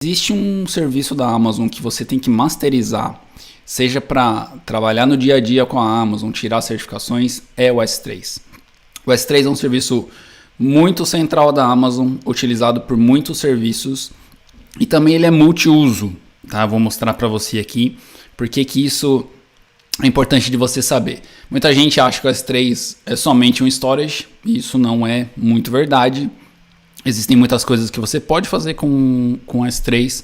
Existe um serviço da Amazon que você tem que masterizar, seja para trabalhar no dia a dia com a Amazon, tirar certificações, é o S3. O S3 é um serviço muito central da Amazon, utilizado por muitos serviços e também ele é multiuso, tá? Vou mostrar para você aqui porque que isso é importante de você saber. Muita gente acha que o S3 é somente um storage e isso não é muito verdade. Existem muitas coisas que você pode fazer com o S3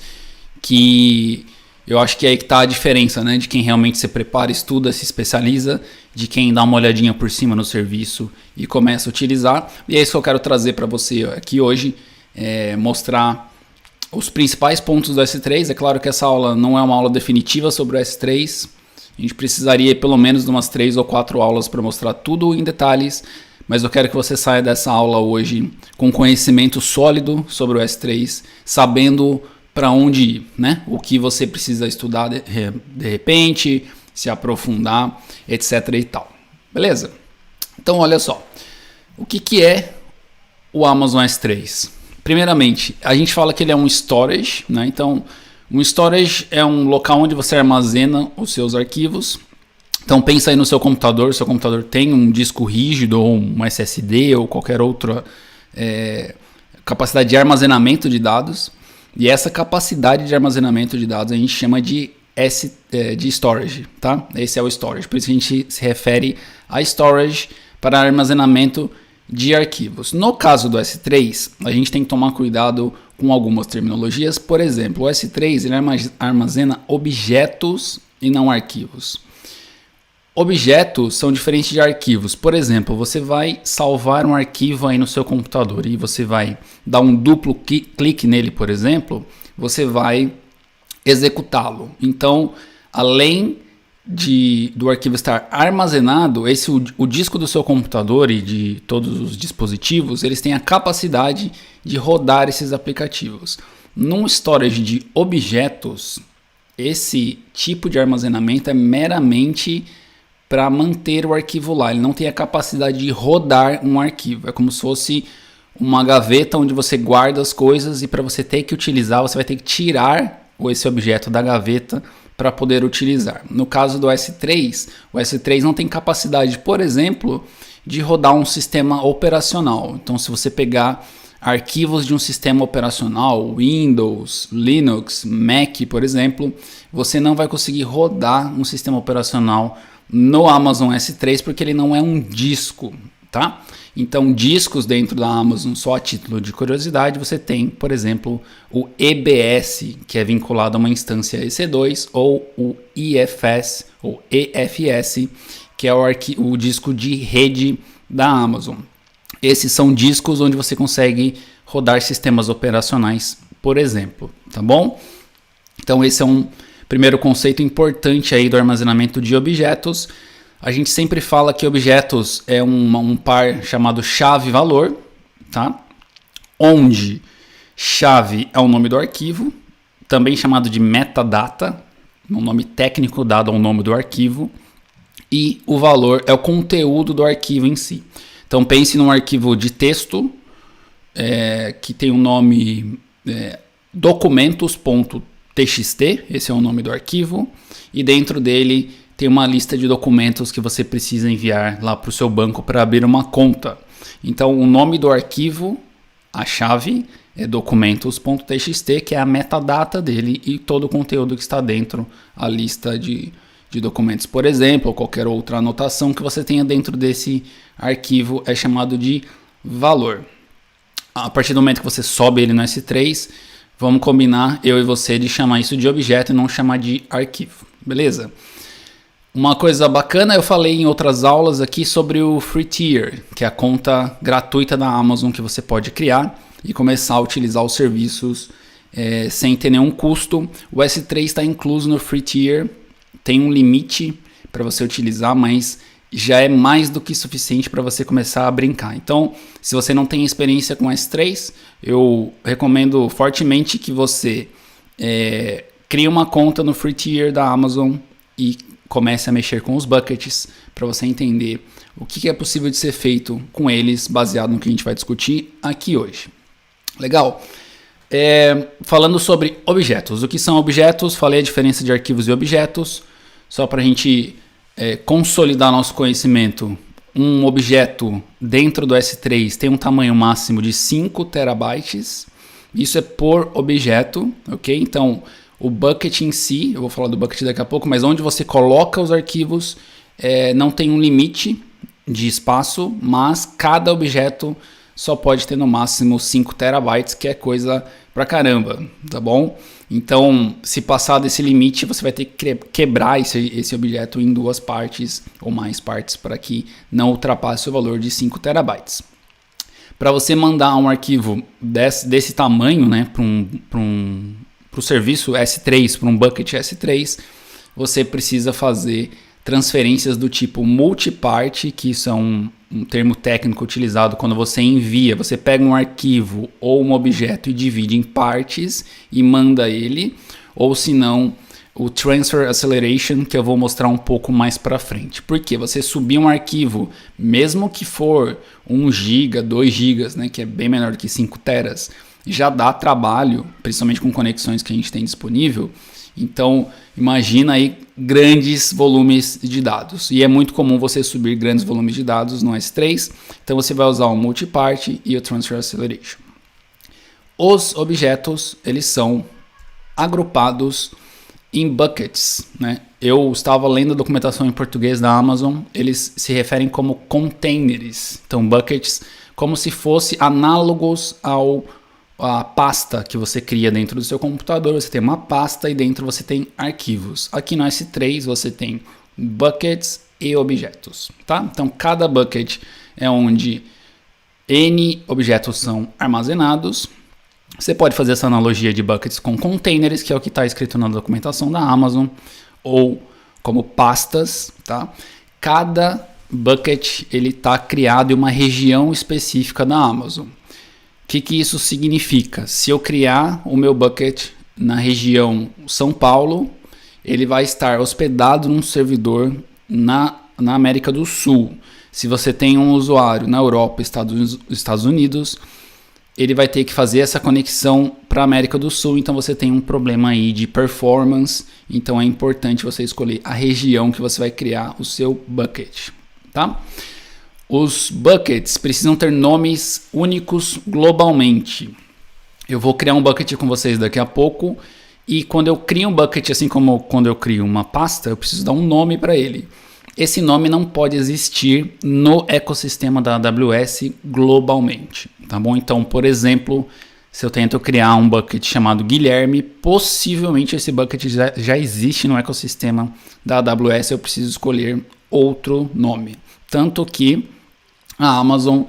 que eu acho que é aí que está a diferença, né? De quem realmente se prepara, estuda, se especializa, de quem dá uma olhadinha por cima no serviço e começa a utilizar. E é isso que eu quero trazer para você aqui hoje, mostrar os principais pontos do S3. É claro que essa aula não é uma aula definitiva sobre o S3. A gente precisaria pelo menos de umas 3 ou 4 aulas para mostrar tudo em detalhes. Mas eu quero que você saia dessa aula hoje com conhecimento sólido sobre o S3, sabendo para onde ir, né? O que você precisa estudar de repente, se aprofundar, etc e tal. Beleza? Então, olha só. O que é o Amazon S3? Primeiramente, a gente fala que ele é um storage, né? Então, um storage é um local onde você armazena os seus arquivos. Então pensa aí no seu computador tem um disco rígido ou um SSD ou qualquer outra capacidade de armazenamento de dados. E essa capacidade de armazenamento de dados a gente chama de storage, tá? Esse é o storage, por isso a gente se refere a storage para armazenamento de arquivos. No caso do S3, a gente tem que tomar cuidado com algumas terminologias. Por exemplo, o S3 ele armazena objetos e não arquivos. Objetos são diferentes de arquivos. Por exemplo, você vai salvar um arquivo aí no seu computador e você vai dar um duplo clique nele, por exemplo, você vai executá-lo. Então, além do arquivo estar armazenado, o disco do seu computador e de todos os dispositivos, eles têm a capacidade de rodar esses aplicativos. Num storage de objetos, esse tipo de armazenamento é meramente para manter o arquivo lá, ele não tem a capacidade de rodar um arquivo, é como se fosse uma gaveta onde você guarda as coisas e para você ter que utilizar, você vai ter que tirar esse objeto da gaveta para poder utilizar. No caso do S3, o S3 não tem capacidade, por exemplo, de rodar um sistema operacional. Então, se você pegar arquivos de um sistema operacional, Windows, Linux, Mac, por exemplo, você não vai conseguir rodar um sistema operacional no Amazon S3 porque ele não é um disco, tá? Então, discos dentro da Amazon, só a título de curiosidade, você tem, por exemplo, o EBS, que é vinculado a uma instância EC2, ou o IFS, ou EFS, que é o disco de rede da Amazon. Esses são discos onde você consegue rodar sistemas operacionais, por exemplo, tá bom? Então, esse é um primeiro conceito importante aí do armazenamento de objetos. A gente sempre fala que objetos é um par chamado chave-valor, tá? Onde chave é o nome do arquivo, também chamado de metadata, um nome técnico dado ao nome do arquivo, e o valor é o conteúdo do arquivo em si. Então pense num arquivo de texto que tem o nome documentos.txt, esse é o nome do arquivo, e dentro dele tem uma lista de documentos que você precisa enviar lá para o seu banco para abrir uma conta. Então o nome do arquivo, a chave, é documentos.txt, que é a metadata dele e todo o conteúdo que está dentro, a lista de documentos, por exemplo, ou qualquer outra anotação que você tenha dentro desse arquivo é chamado de valor. A partir do momento que você sobe ele no S3, vamos combinar, eu e você, de chamar isso de objeto e não chamar de arquivo, beleza? Uma coisa bacana, eu falei em outras aulas aqui sobre o Free Tier, que é a conta gratuita da Amazon que você pode criar e começar a utilizar os serviços sem ter nenhum custo. O S3 está incluso no Free Tier, tem um limite para você utilizar, mas já é mais do que suficiente para você começar a brincar. Então, se você não tem experiência com S3, eu recomendo fortemente que você crie uma conta no Free Tier da Amazon e comece a mexer com os buckets para você entender o que é possível de ser feito com eles, baseado no que a gente vai discutir aqui hoje. Legal? Falando sobre objetos. O que são objetos? Falei a diferença de arquivos e objetos. Só para a gente consolidar nosso conhecimento. Um objeto dentro do S3 tem um tamanho máximo de 5 terabytes. Isso é por objeto, ok? Então, o bucket em si, eu vou falar do bucket daqui a pouco, mas onde você coloca os arquivos não tem um limite de espaço, mas cada objeto só pode ter no máximo 5 terabytes, que é coisa pra caramba, tá bom? Então, se passar desse limite, você vai ter que quebrar esse objeto em 2 partes ou mais partes para que não ultrapasse o valor de 5 terabytes. Para você mandar um arquivo desse tamanho, né, para o serviço S3, para um bucket S3, você precisa fazer transferências do tipo multipart, que isso é um termo técnico utilizado quando você envia. Você pega um arquivo ou um objeto e divide em partes e manda ele, ou se não, o Transfer Acceleration, que eu vou mostrar um pouco mais para frente. Porque você subir um arquivo, mesmo que for 1 GB, 2 GB, né, que é bem menor do que 5 teras, já dá trabalho, principalmente com conexões que a gente tem disponível. Então, imagina aí grandes volumes de dados. E é muito comum você subir grandes volumes de dados no S3. Então, você vai usar o multipart e o Transfer Acceleration. Os objetos, eles são agrupados em buckets, né? Eu estava lendo a documentação em português da Amazon. Eles se referem como containers. Então, buckets como se fossem análogos a pasta que você cria dentro do seu computador. Você tem uma pasta e dentro você tem arquivos. Aqui no S3 você tem buckets e objetos, tá? Então cada bucket é onde N objetos são armazenados. Você pode fazer essa analogia de buckets com containers, que é o que está escrito na documentação da Amazon, ou como pastas, tá? Cada bucket ele está criado em uma região específica da Amazon. O que isso significa? Se eu criar o meu bucket na região São Paulo, ele vai estar hospedado num servidor na América do Sul. Se você tem um usuário na Europa, Estados Unidos, ele vai ter que fazer essa conexão para a América do Sul, então você tem um problema aí de performance, então é importante você escolher a região que você vai criar o seu bucket, tá? Os buckets precisam ter nomes únicos globalmente. Eu vou criar um bucket com vocês daqui a pouco. E quando eu crio um bucket, assim como quando eu crio uma pasta, eu preciso dar um nome para ele. Esse nome não pode existir no ecossistema da AWS globalmente, tá bom? Então, por exemplo, se eu tento criar um bucket chamado Guilherme, possivelmente esse bucket já existe no ecossistema da AWS, eu preciso escolher outro nome. Tanto que a Amazon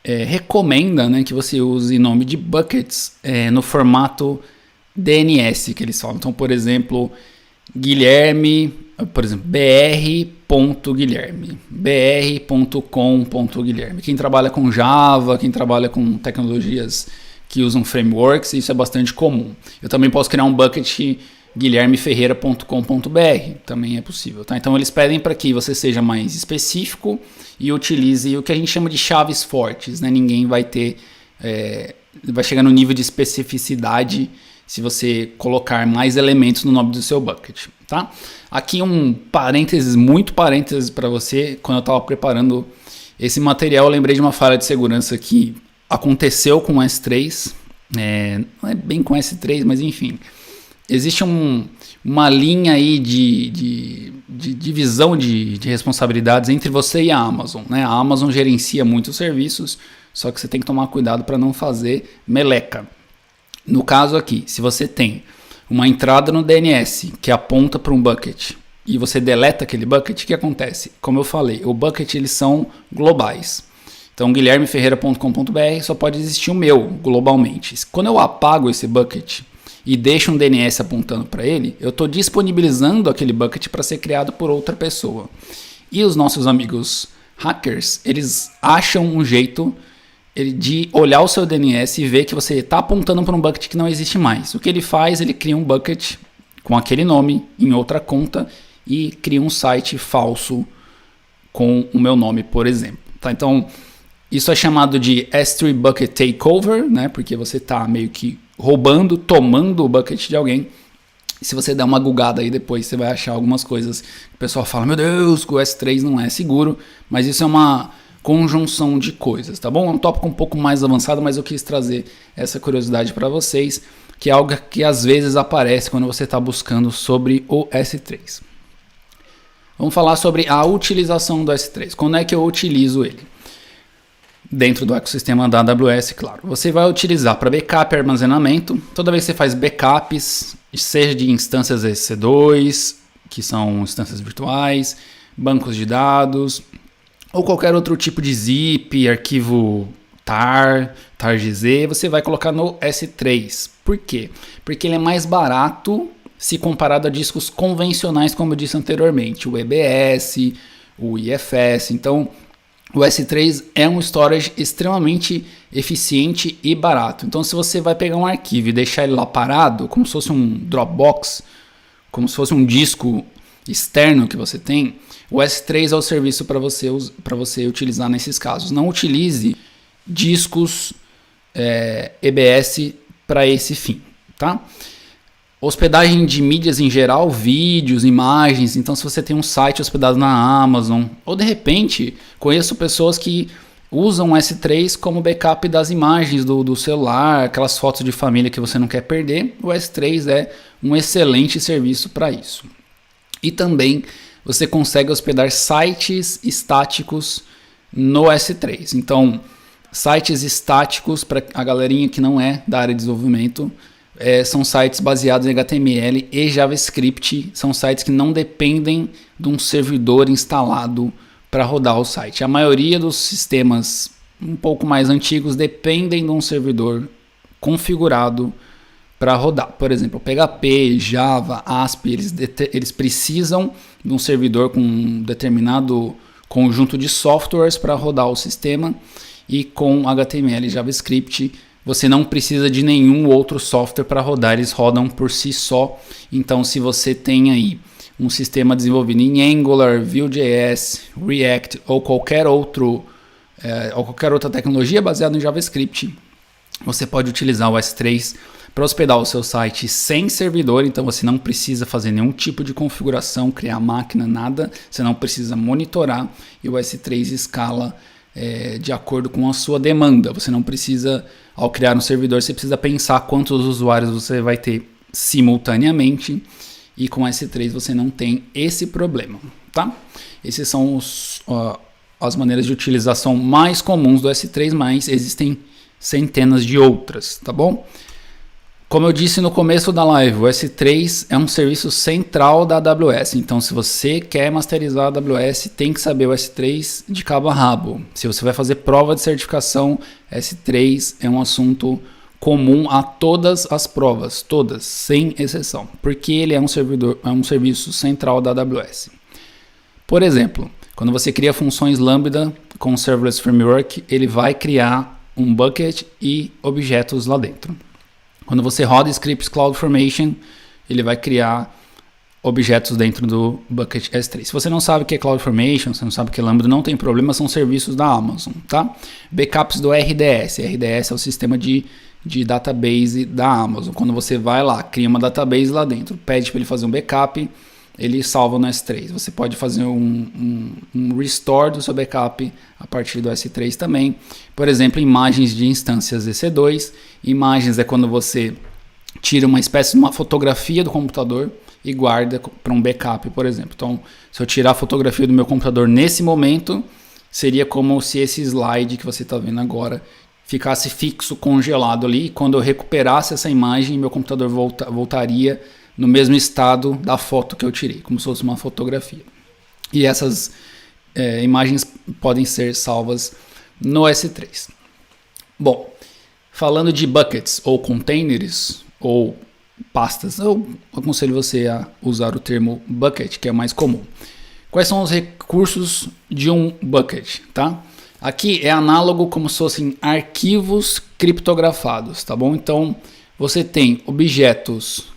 recomenda, né, que você use nome de buckets no formato DNS, que eles falam. Então, por exemplo, Guilherme, por exemplo, br.guilherme, br.com.guilherme. Quem trabalha com Java, quem trabalha com tecnologias que usam frameworks, isso é bastante comum. Eu também posso criar um bucket guilhermeferreira.com.br, também é possível, tá? Então eles pedem para que você seja mais específico e utilize o que a gente chama de chaves fortes, né? Ninguém vai ter, vai chegar no nível de especificidade se você colocar mais elementos no nome do seu bucket, tá? Aqui um parênteses, muito parênteses para você. Quando eu estava preparando esse material, eu lembrei de uma falha de segurança que aconteceu com o S3, não é bem com o S3, mas enfim. Existe uma linha aí de divisão de responsabilidades entre você e a Amazon, né? A Amazon gerencia muitos serviços, só que você tem que tomar cuidado para não fazer meleca. No caso aqui, se você tem uma entrada no DNS que aponta para um bucket e você deleta aquele bucket, o que acontece? Como eu falei, o bucket eles são globais. Então, guilhermeferreira.com.br só pode existir o meu globalmente. Quando eu apago esse bucket e deixo um DNS apontando para ele, eu estou disponibilizando aquele bucket para ser criado por outra pessoa. E os nossos amigos hackers, eles acham um jeito de olhar o seu DNS e ver que você está apontando para um bucket que não existe mais. O que ele faz? Ele cria um bucket com aquele nome em outra conta e cria um site falso com o meu nome, por exemplo. Tá? Então, isso é chamado de S3 Bucket Takeover, né? Porque você está meio que roubando, tomando o bucket de alguém. Se você der uma googada aí depois, você vai achar algumas coisas que o pessoal fala, meu Deus, que o S3 não é seguro, mas isso é uma conjunção de coisas, tá bom? É um tópico um pouco mais avançado, mas eu quis trazer essa curiosidade para vocês, que é algo que às vezes aparece quando você está buscando sobre o S3. Vamos falar sobre a utilização do S3. Quando é que eu utilizo ele? Dentro do ecossistema da AWS, claro. Você vai utilizar para backup e armazenamento. Toda vez que você faz backups, seja de instâncias EC2, que são instâncias virtuais, bancos de dados, ou qualquer outro tipo de zip, arquivo tar, targz, você vai colocar no S3. Por quê? Porque ele é mais barato se comparado a discos convencionais, como eu disse anteriormente, o EBS, o IFS. Então, o S3 é um storage extremamente eficiente e barato. Então, se você vai pegar um arquivo e deixar ele lá parado, como se fosse um Dropbox, como se fosse um disco externo que você tem, o S3 é o serviço para você utilizar nesses casos. Não utilize discos EBS para esse fim, tá? Hospedagem de mídias em geral, vídeos, imagens. Então, se você tem um site hospedado na Amazon, ou de repente, conheço pessoas que usam o S3 como backup das imagens do celular, aquelas fotos de família que você não quer perder, o S3 é um excelente serviço para isso. E também você consegue hospedar sites estáticos no S3. Então, sites estáticos, para a galerinha que não é da área de desenvolvimento, são sites baseados em HTML e JavaScript, são sites que não dependem de um servidor instalado para rodar o site. A maioria dos sistemas um pouco mais antigos dependem de um servidor configurado para rodar. Por exemplo, PHP, Java, ASP, eles precisam de um servidor com um determinado conjunto de softwares para rodar o sistema, e com HTML e JavaScript você não precisa de nenhum outro software para rodar, eles rodam por si só. Então, se você tem aí um sistema desenvolvido em Angular, Vue.js, React ou qualquer outra tecnologia baseada em JavaScript, você pode utilizar o S3 para hospedar o seu site sem servidor. Então, você não precisa fazer nenhum tipo de configuração, criar máquina, nada. Você não precisa monitorar, e o S3 escala de acordo com a sua demanda. Você não precisa, ao criar um servidor, você precisa pensar quantos usuários você vai ter simultaneamente, e com S3 você não tem esse problema, tá? Esses são as maneiras de utilização mais comuns do S3, mas existem centenas de outras, tá bom? Como eu disse no começo da live, o S3 é um serviço central da AWS. Então, se você quer masterizar a AWS, tem que saber o S3 de cabo a rabo. Se você vai fazer prova de certificação, S3 é um assunto comum a todas as provas, todas, sem exceção, porque ele é um serviço central da AWS. Por exemplo, quando você cria funções Lambda com o Serverless Framework, ele vai criar um bucket e objetos lá dentro. Quando você roda scripts CloudFormation, ele vai criar objetos dentro do bucket S3. Se você não sabe o que é CloudFormation, você não sabe o que é Lambda, não tem problema, são serviços da Amazon, tá? Backups do RDS. RDS é o sistema de database da Amazon. Quando você vai lá, cria uma database lá dentro, pede para ele fazer um backup, ele salva no S3. Você pode fazer um restore do seu backup a partir do S3 também. Por exemplo, imagens de instâncias EC2. Imagens é quando você tira uma espécie de uma fotografia do computador e guarda para um backup, por exemplo. Então, se eu tirar a fotografia do meu computador nesse momento, seria como se esse slide que você está vendo agora ficasse fixo, congelado ali. E quando eu recuperasse essa imagem, meu computador voltaria no mesmo estado da foto que eu tirei, como se fosse uma fotografia. E essas imagens podem ser salvas no S3. Bom, falando de buckets ou containers ou pastas, eu aconselho você a usar o termo bucket, que é mais comum. Quais são os recursos de um bucket, tá? Aqui é análogo como se fossem arquivos criptografados, tá bom? Então, você tem objetos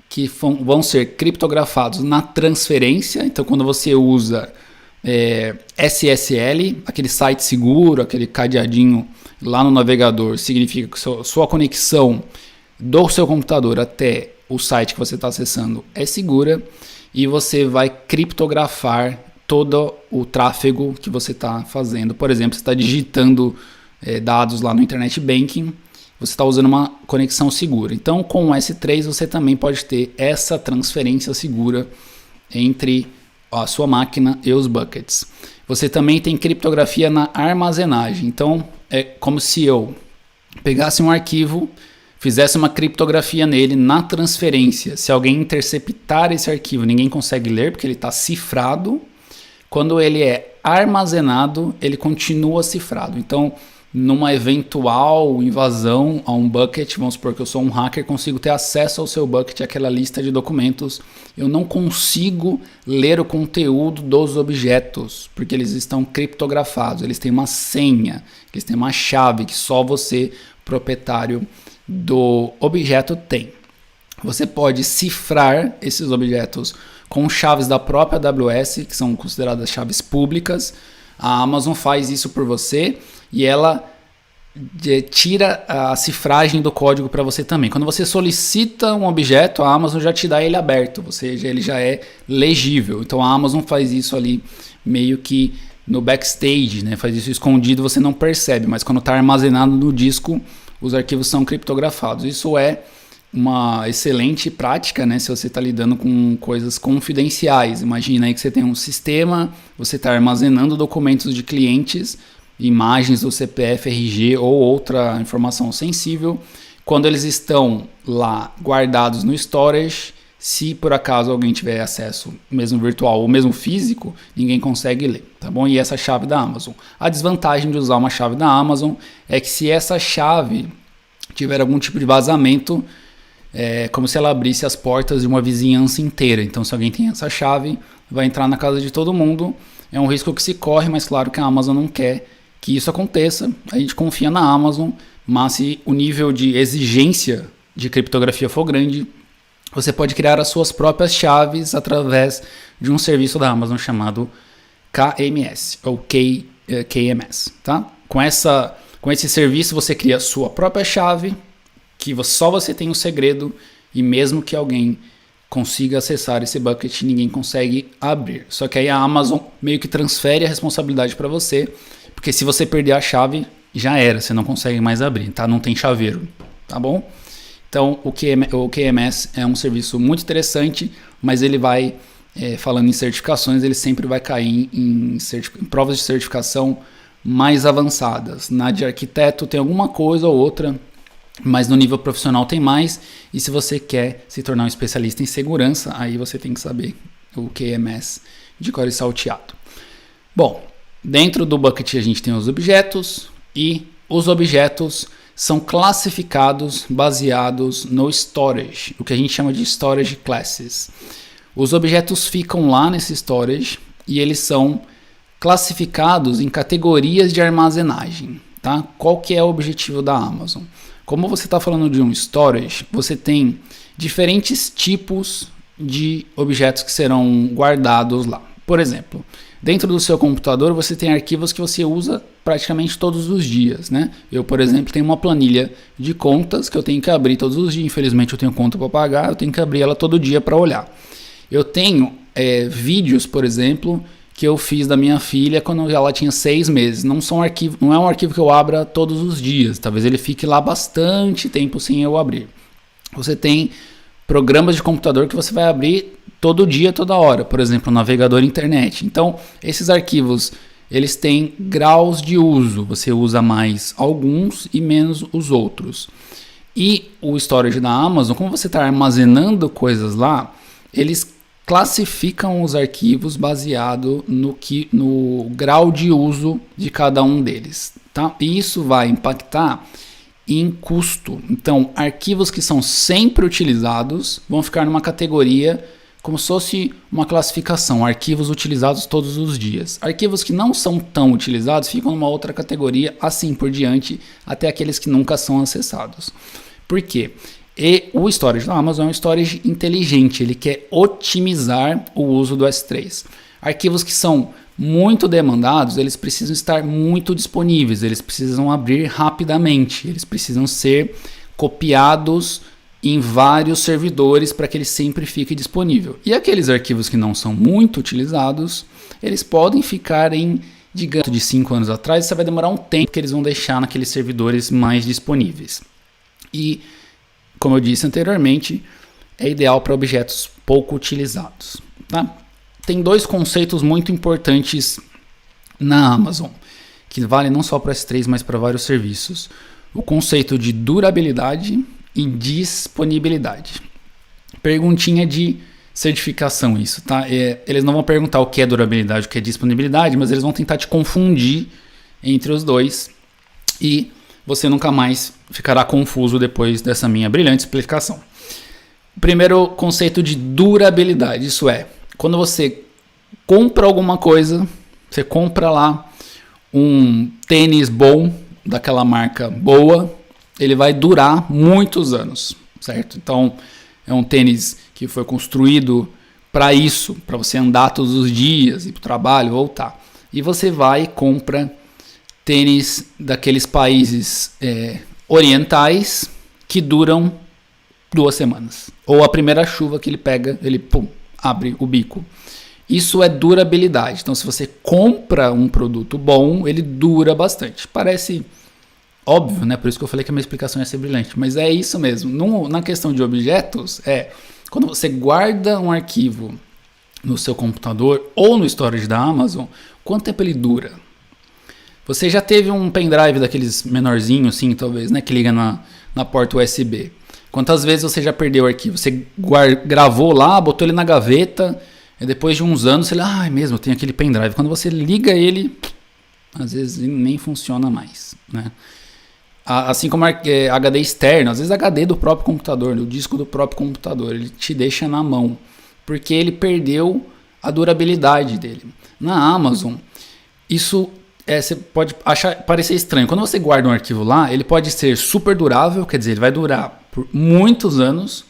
que vão ser criptografados na transferência. Então, quando você usa SSL, aquele site seguro, aquele cadeadinho lá no navegador, significa que sua conexão do seu computador até o site que você está acessando é segura, e você vai criptografar todo o tráfego que você está fazendo. Por exemplo, você está digitando dados lá no Internet Banking, você está usando uma conexão segura. Então, com o S3 você também pode ter essa transferência segura entre a sua máquina e os buckets. Você também tem criptografia na armazenagem. Então, é como se eu pegasse um arquivo, fizesse uma criptografia nele na transferência. Se alguém interceptar esse arquivo, ninguém consegue ler porque ele está cifrado. Quando ele é armazenado, ele continua cifrado. Então, numa eventual invasão a um bucket, vamos supor que eu sou um hacker, consigo ter acesso ao seu bucket, aquela lista de documentos. Eu não consigo ler o conteúdo dos objetos, porque eles estão criptografados, eles têm uma senha, eles têm uma chave que só você, proprietário do objeto, tem. Você pode cifrar esses objetos com chaves da própria AWS, que são consideradas chaves públicas. A Amazon faz isso por você e ela tira a cifragem do código para você também. Quando você solicita um objeto, a Amazon já te dá ele aberto, ou seja, ele já é legível. Então a Amazon faz isso ali meio que no backstage, né? Faz isso escondido, você não percebe, mas quando está armazenado no disco, os arquivos são criptografados. Isso é uma excelente prática, né? Se você está lidando com coisas confidenciais. Imagina aí que você tem um sistema, você está armazenando documentos de clientes, imagens do CPF, RG ou outra informação sensível. Quando eles estão lá guardados no storage, se por acaso alguém tiver acesso, mesmo virtual ou mesmo físico, ninguém consegue ler, tá bom? E essa chave da Amazon. A desvantagem de usar uma chave da Amazon é que se essa chave tiver algum tipo de vazamento, é como se ela abrisse as portas de uma vizinhança inteira. Então, se alguém tem essa chave, vai entrar na casa de todo mundo. É um risco que se corre, mas claro que a Amazon não quer que isso aconteça. A gente confia na Amazon, mas se o nível de exigência de criptografia for grande, você pode criar as suas próprias chaves através de um serviço da Amazon chamado KMS ou KMS, tá? Com esse serviço você cria a sua própria chave, que só você tem o segredo, e mesmo que alguém consiga acessar esse bucket, ninguém consegue abrir. Só que aí a Amazon meio que transfere a responsabilidade para você, porque se você perder a chave, já era, você não consegue mais abrir, tá? Não tem chaveiro, tá bom? Então o QMS é um serviço muito interessante, mas ele vai, falando em certificações, ele sempre vai cair em provas de certificação mais avançadas. Na de arquiteto tem alguma coisa ou outra, mas no nível profissional tem mais, e se você quer se tornar um especialista em segurança, aí você tem que saber o QMS de cor e salteado. Bom, dentro do bucket a gente tem os objetos, e os objetos são classificados baseados no storage, o que a gente chama de storage classes. Os objetos ficam lá nesse storage e eles são classificados em categorias de armazenagem, tá? Qual que é o objetivo da Amazon? Como você está falando de um storage, você tem diferentes tipos de objetos que serão guardados lá. Por exemplo, dentro do seu computador você tem arquivos que você usa praticamente todos os dias, né? Eu, por exemplo, tenho uma planilha de contas que eu tenho que abrir todos os dias. Infelizmente eu tenho conta para pagar, eu tenho que abrir ela todo dia para olhar. Eu tenho vídeos, por exemplo, que eu fiz da minha filha quando ela tinha 6 meses. Não é um arquivo que eu abra todos os dias. Talvez ele fique lá bastante tempo sem eu abrir. Você tem programas de computador que você vai abrir todo dia, toda hora. Por exemplo, o navegador internet. Então, esses arquivos, eles têm graus de uso. Você usa mais alguns e menos os outros. E o storage da Amazon, como você está armazenando coisas lá, eles classificam os arquivos baseado no grau de uso de cada um deles, tá? E isso vai impactar em custo. Então, arquivos que são sempre utilizados vão ficar numa categoria como se fosse uma classificação, arquivos utilizados todos os dias. Arquivos que não são tão utilizados ficam numa outra categoria, assim por diante, até aqueles que nunca são acessados. Por quê? E o storage da Amazon é um storage inteligente, ele quer otimizar o uso do S3. Arquivos que são muito demandados, eles precisam estar muito disponíveis, eles precisam abrir rapidamente, eles precisam ser copiados em vários servidores para que ele sempre fique disponível. E aqueles arquivos que não são muito utilizados, eles podem ficar em, digamos, de 5 anos atrás, você vai demorar um tempo que eles vão deixar naqueles servidores mais disponíveis. E, como eu disse anteriormente, é ideal para objetos pouco utilizados. Tá? Tem 2 conceitos muito importantes na Amazon, que valem não só para S3, mas para vários serviços. O conceito de durabilidade e disponibilidade. Perguntinha de certificação isso, tá? Eles não vão perguntar o que é durabilidade, o que é disponibilidade, mas eles vão tentar te confundir entre os dois e você nunca mais ficará confuso depois dessa minha brilhante explicação. O primeiro conceito de durabilidade, isso é, quando você compra alguma coisa, você compra lá um tênis bom, daquela marca boa, ele vai durar muitos anos, certo? Então, é um tênis que foi construído para isso, para você andar todos os dias, ir para o trabalho, voltar. E você vai e compra tênis daqueles países orientais que duram 2 semanas. Ou a primeira chuva que ele pega, ele abre o bico. Isso é durabilidade. Então, se você compra um produto bom, ele dura bastante. Parece óbvio, né? Por isso que eu falei que a minha explicação ia ser brilhante. Mas é isso mesmo. Na questão de objetos, quando você guarda um arquivo no seu computador ou no storage da Amazon, quanto tempo ele dura? Você já teve um pendrive daqueles menorzinhos, assim, talvez, né? Que liga na porta USB. Quantas vezes você já perdeu o arquivo? Você gravou lá, botou ele na gaveta, e depois de uns anos você fala, é mesmo, eu tenho aquele pendrive. Quando você liga ele, às vezes ele nem funciona mais, né? Assim como HD externo, às vezes HD do próprio computador, o disco do próprio computador, ele te deixa na mão, porque ele perdeu a durabilidade dele. Na Amazon, isso você pode parecer estranho. Quando você guarda um arquivo lá, ele pode ser super durável, quer dizer, ele vai durar por muitos anos,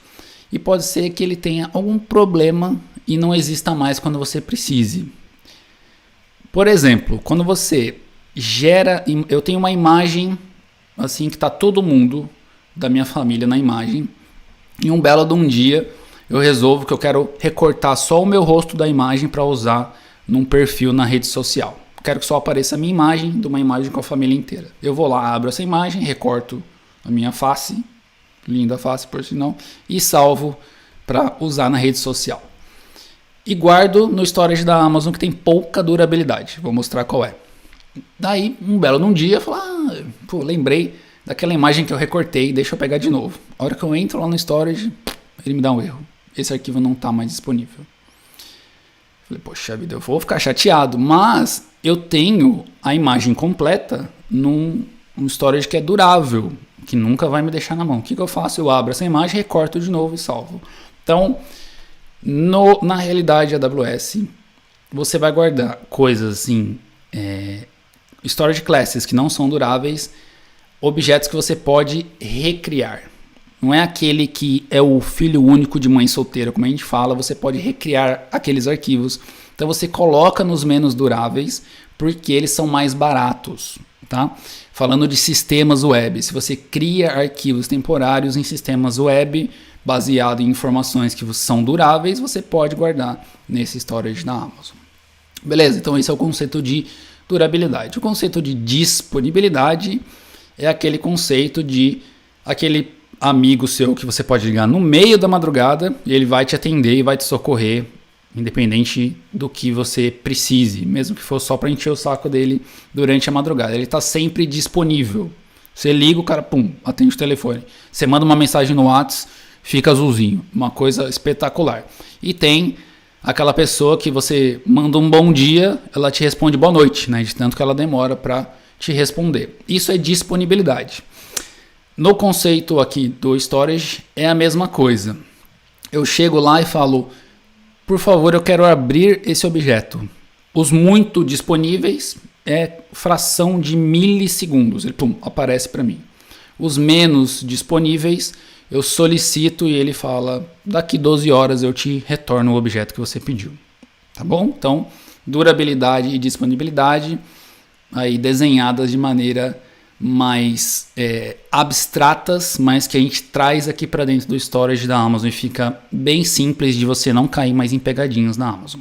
e pode ser que ele tenha algum problema e não exista mais quando você precise. Por exemplo, quando você gera... Eu tenho uma imagem assim que está todo mundo da minha família na imagem, e um belo de um dia eu resolvo que eu quero recortar só o meu rosto da imagem para usar num perfil na rede social. Quero que só apareça a minha imagem de uma imagem com a família inteira. Eu vou lá, abro essa imagem, recorto a minha face, linda face por sinal, e salvo para usar na rede social. E guardo no storage da Amazon que tem pouca durabilidade. Vou mostrar qual é. Daí, um belo num dia, eu falo, lembrei daquela imagem que eu recortei, deixa eu pegar de novo. A hora que eu entro lá no storage, ele me dá um erro. Esse arquivo não está mais disponível. Falei, poxa vida, eu vou ficar chateado, mas eu tenho a imagem completa num storage que é durável, que nunca vai me deixar na mão. O que eu faço? Eu abro essa imagem, recorto de novo e salvo. Então, na realidade AWS, você vai guardar coisas assim... storage classes que não são duráveis, objetos que você pode recriar. Não é aquele que é o filho único de mãe solteira, como a gente fala, você pode recriar aqueles arquivos. Então você coloca nos menos duráveis, porque eles são mais baratos. Tá? Falando de sistemas web, se você cria arquivos temporários em sistemas web, baseado em informações que são duráveis, você pode guardar nesse storage da Amazon. Beleza, então esse é o conceito de durabilidade. O conceito de disponibilidade é aquele conceito de aquele amigo seu que você pode ligar no meio da madrugada e ele vai te atender e vai te socorrer, independente do que você precise, mesmo que for só para encher o saco dele durante a madrugada. Ele está sempre disponível. Você liga, o cara, atende o telefone. Você manda uma mensagem no WhatsApp, fica azulzinho. Uma coisa espetacular. E tem aquela pessoa que você manda um bom dia, ela te responde boa noite, né? De tanto que ela demora para te responder. Isso é disponibilidade. No conceito aqui do storage é a mesma coisa. Eu chego lá e falo, por favor, eu quero abrir esse objeto. Os muito disponíveis é fração de milissegundos. Ele aparece para mim. Os menos disponíveis eu solicito e ele fala, daqui 12 horas eu te retorno o objeto que você pediu. tá bom? Então, durabilidade e disponibilidade aí desenhadas de maneira mais abstratas, mas que a gente traz aqui para dentro do storage da Amazon e fica bem simples de você não cair mais em pegadinhas na Amazon.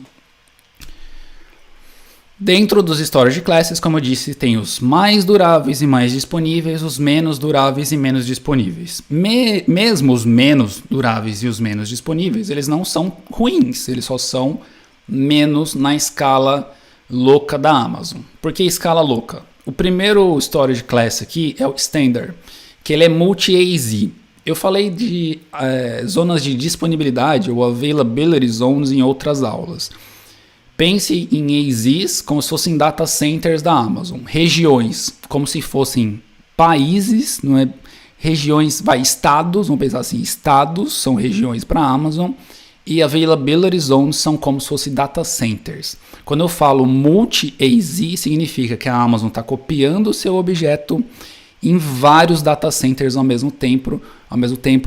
Dentro dos storage classes, como eu disse, tem os mais duráveis e mais disponíveis, os menos duráveis e menos disponíveis. Mesmo os menos duráveis e os menos disponíveis, eles não são ruins, eles só são menos na escala louca da Amazon. Por que escala louca? O primeiro storage class aqui é o Standard, que ele é multi-AZ. Eu falei de zonas de disponibilidade ou availability zones em outras aulas. Pense em AZs como se fossem data centers da Amazon, regiões como se fossem países, não é? Regiões, estados, vamos pensar assim, estados são regiões para a Amazon e availability zones são como se fossem data centers. Quando eu falo multi-AZ, significa que a Amazon está copiando o seu objeto em vários data centers ao mesmo tempo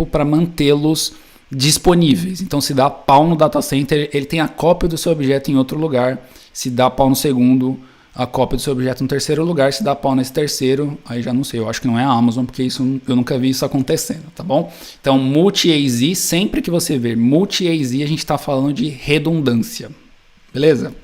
para mantê-los disponíveis. Então, se dá pau no data center, ele tem a cópia do seu objeto em outro lugar. Se dá pau no segundo, a cópia do seu objeto no terceiro lugar. Se dá pau nesse terceiro, aí já não sei. Eu acho que não é a Amazon, porque isso eu nunca vi isso acontecendo, tá bom? Então, multi-AZ, sempre que você ver multi-AZ, a gente está falando de redundância. Beleza?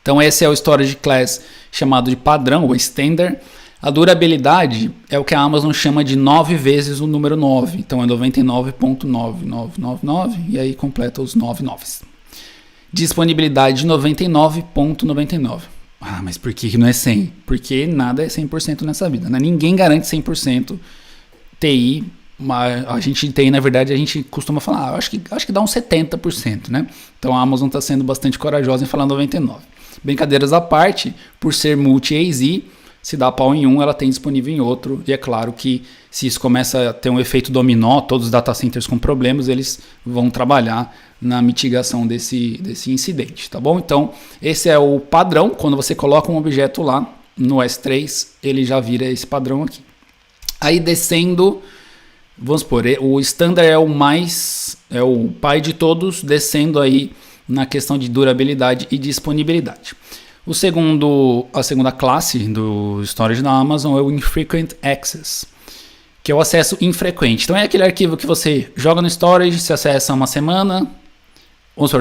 Então, esse é o storage class chamado de padrão, ou standard. A durabilidade é o que a Amazon chama de 9 vezes o número 9. Então é 99.9999 e aí completa os 9 noves. Disponibilidade de 99.99. Ah, mas por que não é 100? Porque nada é 100% nessa vida, né? Ninguém garante 100% TI. Mas a gente tem, na verdade, a gente costuma falar, acho que dá uns 70%, né? Então a Amazon está sendo bastante corajosa em falar 99%. Brincadeiras à parte, por ser multi-AZ, se dá pau em um, ela tem disponível em outro. E é claro que se isso começa a ter um efeito dominó, todos os data centers com problemas, eles vão trabalhar na mitigação desse incidente, tá bom? Então, esse é o padrão. Quando você coloca um objeto lá no S3, ele já vira esse padrão aqui. Aí descendo, vamos supor, o standard é o pai de todos, descendo aí na questão de durabilidade e disponibilidade. A segunda classe do storage da Amazon é o Infrequent Access, que é o acesso infrequente. Então é aquele arquivo que você joga no storage, se acessa uma semana,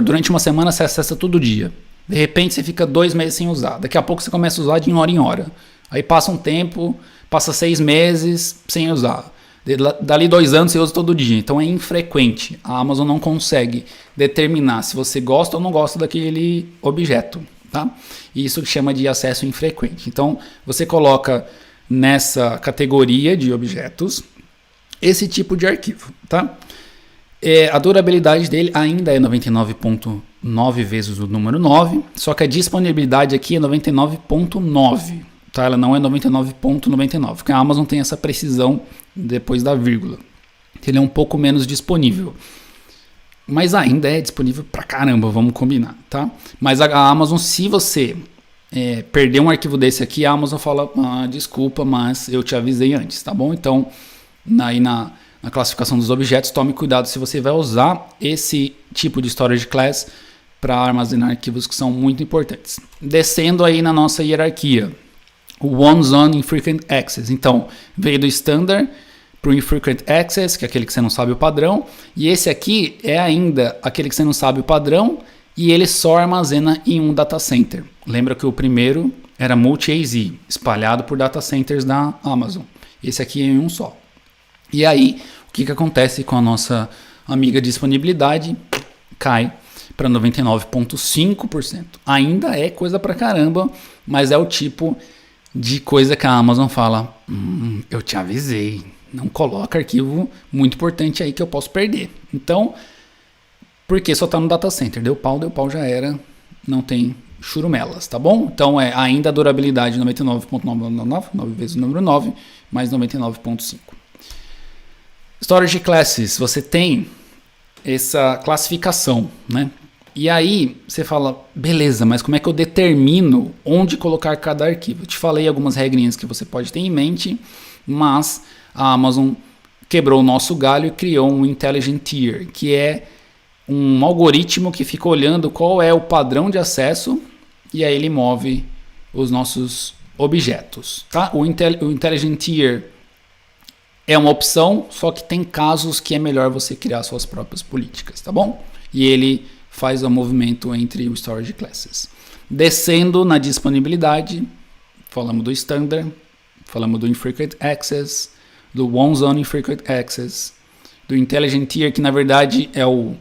durante uma semana você acessa todo dia. De repente você fica 2 meses sem usar. Daqui a pouco você começa a usar de hora em hora. Aí passa um tempo, passa 6 meses sem usar. Dali 2 anos você usa todo dia. Então é infrequente. A Amazon não consegue determinar se você gosta ou não gosta daquele objeto. Tá? Isso que chama de acesso infrequente. Então, você coloca nessa categoria de objetos esse tipo de arquivo. Tá? A durabilidade dele ainda é 99.9 vezes o número 9, só que a disponibilidade aqui é 99.9. Tá? Ela não é 99.99, porque a Amazon tem essa precisão depois da vírgula. Ele é um pouco menos disponível. Mas ainda é disponível pra caramba, vamos combinar, tá? Mas a Amazon, se você perder um arquivo desse aqui, a Amazon fala, desculpa, mas eu te avisei antes, tá bom? Então, aí na classificação dos objetos, tome cuidado se você vai usar esse tipo de storage class para armazenar arquivos que são muito importantes. Descendo aí na nossa hierarquia, o One Zone Infrequent Access. Então, veio do Standard para o Infrequent Access, que é aquele que você não sabe o padrão, e esse aqui é ainda aquele que você não sabe o padrão e ele só armazena em um data center. Lembra que o primeiro era multi-AZ, espalhado por data centers da Amazon. Esse aqui é em um só. E aí, o que acontece com a nossa amiga disponibilidade? Cai para 99.5%. Ainda é coisa pra caramba, mas é o tipo de coisa que a Amazon fala, eu te avisei. Não coloca arquivo muito importante aí que eu posso perder. Então, porque só está no data center. Deu pau, já era. Não tem churumelas, tá bom? Então, ainda a durabilidade 99.999, 9 vezes o número 9, mais 99.5. Storage Classes, você tem essa classificação, né? E aí, você fala, beleza, mas como é que eu determino onde colocar cada arquivo? Eu te falei algumas regrinhas que você pode ter em mente, mas a Amazon quebrou o nosso galho e criou um Intelligent Tier, que é um algoritmo que fica olhando qual é o padrão de acesso e aí ele move os nossos objetos. Tá? O Intelligent Tier é uma opção, só que tem casos que é melhor você criar suas próprias políticas, tá bom? E ele faz o movimento entre o Storage Classes. Descendo na disponibilidade, falamos do Standard, falamos do Infrequent Access, do One Zone Infrequent Access, do Intelligent Tier, que na verdade é o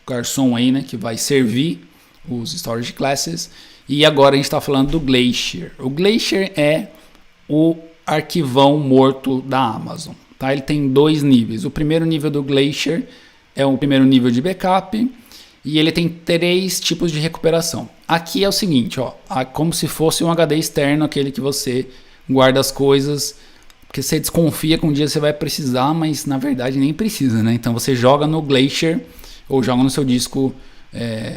garçom aí, né, que vai servir os Storage Classes. E agora a gente está falando do Glacier. O Glacier é o arquivão morto da Amazon. Tá? Ele tem 2 níveis. O primeiro nível do Glacier é o primeiro nível de backup e ele tem 3 tipos de recuperação. Aqui é o seguinte, ó, como se fosse um HD externo, aquele que você guarda as coisas, porque você desconfia que um dia você vai precisar, mas na verdade nem precisa, né? Então você joga no Glacier ou joga no seu disco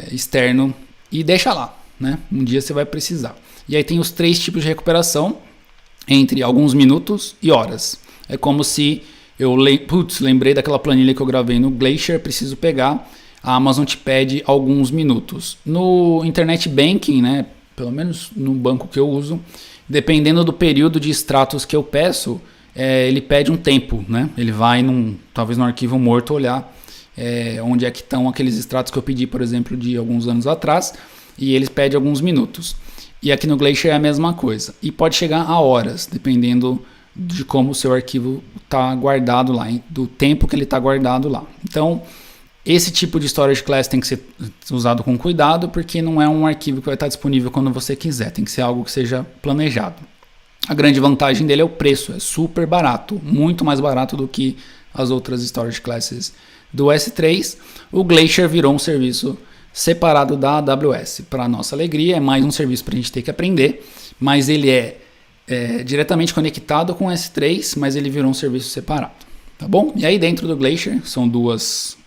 externo e deixa lá, né? Um dia você vai precisar. E aí tem os 3 tipos de recuperação, entre alguns minutos e horas. É como se eu lembrei daquela planilha que eu gravei no Glacier, preciso pegar, a Amazon te pede alguns minutos. No Internet Banking, né, pelo menos no banco que eu uso, dependendo do período de extratos que eu peço, ele pede um tempo, né? Ele vai talvez no arquivo morto olhar onde é que estão aqueles extratos que eu pedi, por exemplo, de alguns anos atrás, e eles pedem alguns minutos. E aqui no Glacier é a mesma coisa. E pode chegar a horas, dependendo de como o seu arquivo está guardado lá, do tempo que ele está guardado lá. Então, esse tipo de storage class tem que ser usado com cuidado, porque não é um arquivo que vai estar disponível quando você quiser. Tem que ser algo que seja planejado. A grande vantagem dele é o preço. É super barato, muito mais barato do que as outras storage classes do S3. O Glacier virou um serviço separado da AWS. Para nossa alegria, é mais um serviço para a gente ter que aprender, mas ele é diretamente conectado com o S3, mas ele virou um serviço separado, tá bom? E aí dentro do Glacier são dois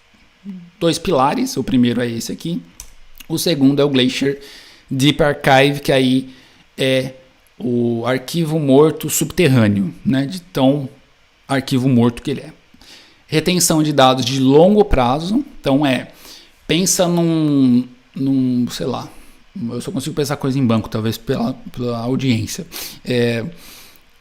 pilares. O primeiro é esse aqui, o segundo é o Glacier Deep Archive, que aí é o arquivo morto subterrâneo, né? De tão arquivo morto que ele é. Retenção de dados de longo prazo, então pensa sei lá, eu só consigo pensar coisa em banco, talvez pela audiência.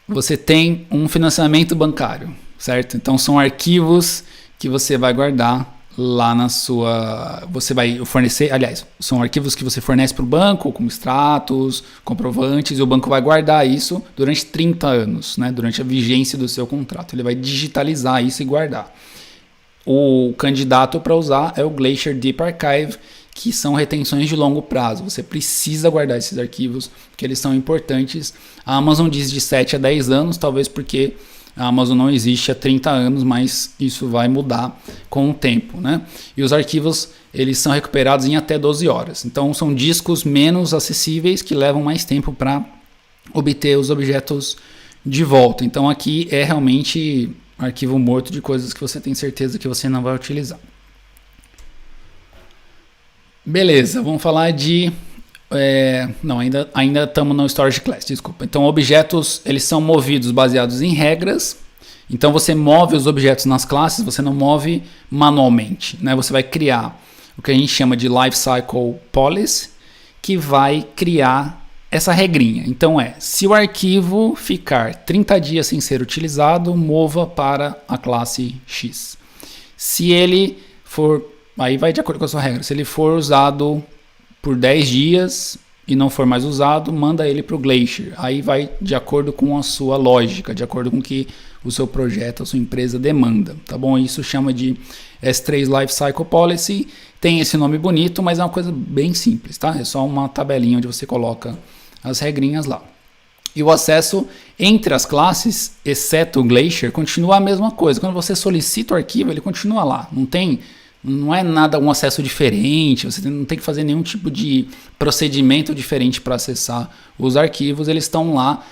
Você tem um financiamento bancário, certo? Então são arquivos que você vai guardar lá na sua... Você vai fornecer, aliás, são arquivos que você fornece para o banco, como extratos, comprovantes, e o banco vai guardar isso durante 30 anos, né? Durante a vigência do seu contrato. Ele vai digitalizar isso e guardar. O candidato para usar é o Glacier Deep Archive, que são retenções de longo prazo. Você precisa guardar esses arquivos, porque eles são importantes. A Amazon diz de 7 a 10 anos, talvez porque a Amazon não existe há 30 anos, mas isso vai mudar com o tempo, né? E os arquivos, eles são recuperados em até 12 horas. Então, são discos menos acessíveis que levam mais tempo para obter os objetos de volta. Então, aqui é realmente arquivo morto de coisas que você tem certeza que você não vai utilizar. Beleza, vamos falar de... não, ainda estamos no Storage Class, desculpa. Então, objetos, eles são movidos baseados em regras. Então, você move os objetos nas classes, você não move manualmente, né? Você vai criar o que a gente chama de Lifecycle Policy, que vai criar essa regrinha. Então, se o arquivo ficar 30 dias sem ser utilizado, mova para a classe X. Se ele for... Aí vai de acordo com a sua regra. Se ele for usado por 10 dias e não for mais usado, manda ele para o Glacier. Aí vai de acordo com a sua lógica, de acordo com o que o seu projeto, a sua empresa demanda, tá bom? Isso chama de S3 Lifecycle Policy. Tem esse nome bonito, mas é uma coisa bem simples, tá? É só uma tabelinha onde você coloca as regrinhas lá. E o acesso entre as classes, exceto o Glacier, continua a mesma coisa. Quando você solicita o arquivo, ele continua lá. Não é nada, um acesso diferente, você não tem que fazer nenhum tipo de procedimento diferente para acessar os arquivos, eles estão lá.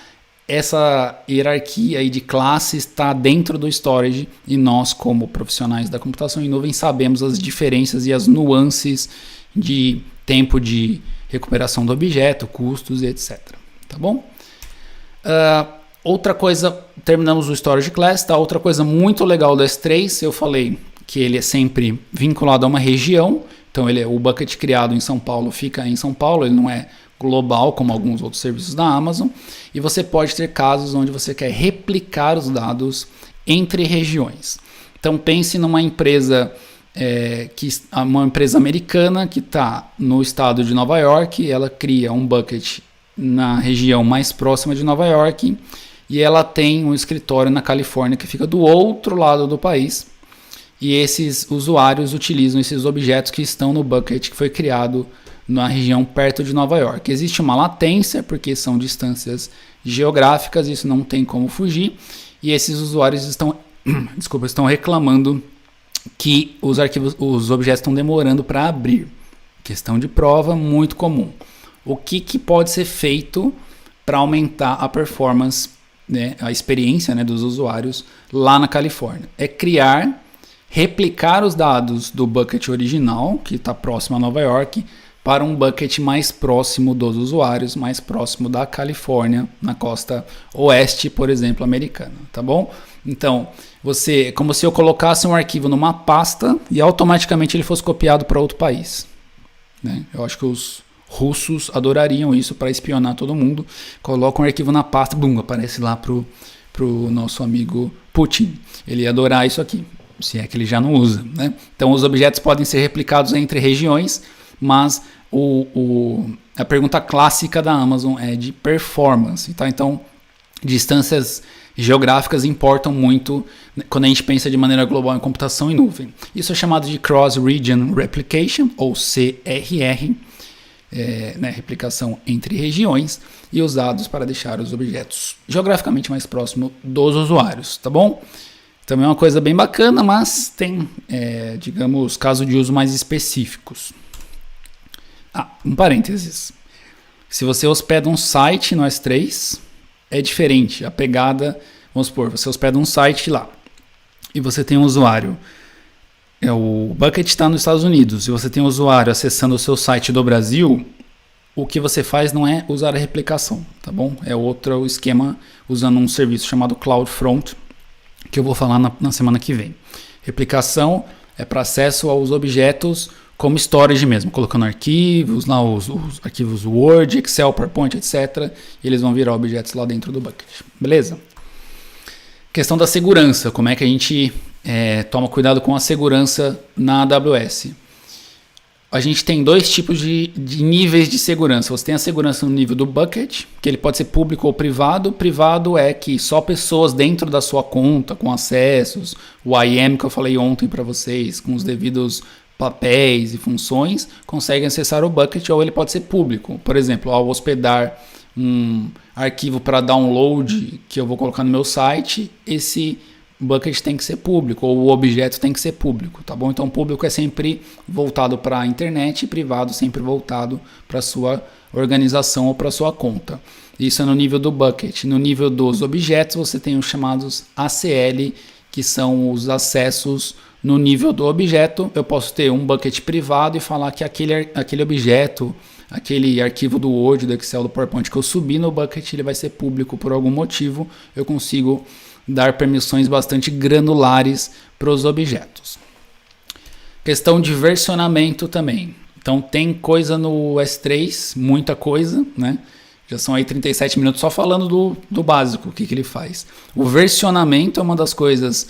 Essa hierarquia aí de classes está dentro do storage e nós, como profissionais da computação em nuvem, sabemos as diferenças e as nuances de tempo de recuperação do objeto, custos, etc. Tá bom? Outra coisa, terminamos o Storage Class, tá? Outra coisa muito legal do S3, eu falei, que ele é sempre vinculado a uma região. Então o bucket criado em São Paulo fica em São Paulo, ele não é global como alguns outros serviços da Amazon. E você pode ter casos onde você quer replicar os dados entre regiões. Então pense numa empresa uma empresa americana que está no estado de Nova York, ela cria um bucket na região mais próxima de Nova York e ela tem um escritório na Califórnia que fica do outro lado do país. E esses usuários utilizam esses objetos que estão no bucket que foi criado na região perto de Nova York. Existe uma latência, porque são distâncias geográficas, isso não tem como fugir. E esses usuários estão reclamando que os objetos estão demorando para abrir. Questão de prova muito comum. O que pode ser feito para aumentar a performance, né, a experiência, né, dos usuários lá na Califórnia? É replicar os dados do bucket original, que está próximo a Nova York, para um bucket mais próximo dos usuários, mais próximo da Califórnia, na costa oeste, por exemplo, americana, tá bom? Então, como se eu colocasse um arquivo numa pasta e automaticamente ele fosse copiado para outro país, né? Eu acho que os russos adorariam isso para espionar todo mundo. Coloca um arquivo na pasta, bum, aparece lá pro nosso amigo Putin. Ele ia adorar isso aqui, se é que ele já não usa, né? Então os objetos podem ser replicados entre regiões, mas a pergunta clássica da Amazon é de performance, tá? Então distâncias geográficas importam muito quando a gente pensa de maneira global em computação em nuvem. Isso é chamado de Cross-Region Replication, ou CRR, né, replicação entre regiões, e usados para deixar os objetos geograficamente mais próximos dos usuários, tá bom? Também é uma coisa bem bacana, mas tem, digamos, casos de uso mais específicos. Um parênteses. Se você hospeda um site no S3, é diferente. A pegada, vamos supor, você hospeda um site lá e você tem um usuário. O bucket está nos Estados Unidos e você tem um usuário acessando o seu site do Brasil, o que você faz não é usar a replicação, tá bom? É outro esquema usando um serviço chamado CloudFront, que eu vou falar na semana que vem. Replicação é para acesso aos objetos como storage mesmo, colocando arquivos, lá os arquivos Word, Excel, PowerPoint, etc. E eles vão virar objetos lá dentro do bucket. Beleza? Questão da segurança, como é que a gente toma cuidado com a segurança na AWS? A gente tem dois tipos de níveis de segurança. Você tem a segurança no nível do bucket, que ele pode ser público ou privado. Privado é que só pessoas dentro da sua conta, com acessos, o IAM que eu falei ontem para vocês, com os devidos papéis e funções, conseguem acessar o bucket, ou ele pode ser público. Por exemplo, ao hospedar um arquivo para download que eu vou colocar no meu site, esse bucket tem que ser público, ou o objeto tem que ser público, tá bom? Então, público é sempre voltado para a internet e privado sempre voltado para a sua organização ou para a sua conta. Isso é no nível do bucket. No nível dos objetos, você tem os chamados ACL, que são os acessos no nível do objeto. Eu posso ter um bucket privado e falar que aquele objeto, aquele arquivo do Word, do Excel, do PowerPoint que eu subi no bucket, ele vai ser público por algum motivo. Eu consigo dar permissões bastante granulares para os objetos. Questão de versionamento também. Então tem coisa no S3, muita coisa, né? Já são aí 37 minutos só falando do básico, o que ele faz. O versionamento é uma das coisas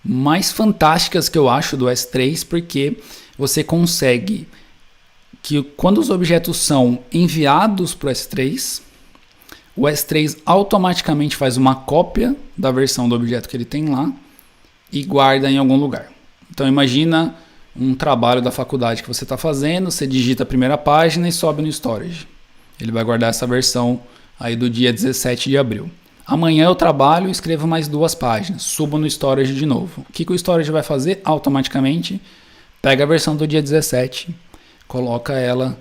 mais fantásticas que eu acho do S3, porque você consegue que quando os objetos são enviados para o S3, o S3 automaticamente faz uma cópia da versão do objeto que ele tem lá e guarda em algum lugar. Então imagina um trabalho da faculdade que você está fazendo, você digita a primeira página e sobe no storage. Ele vai guardar essa versão aí do dia 17 de abril. Amanhã eu trabalho e escrevo mais 2 páginas, subo no storage de novo. O que o storage vai fazer? Automaticamente pega a versão do dia 17, coloca ela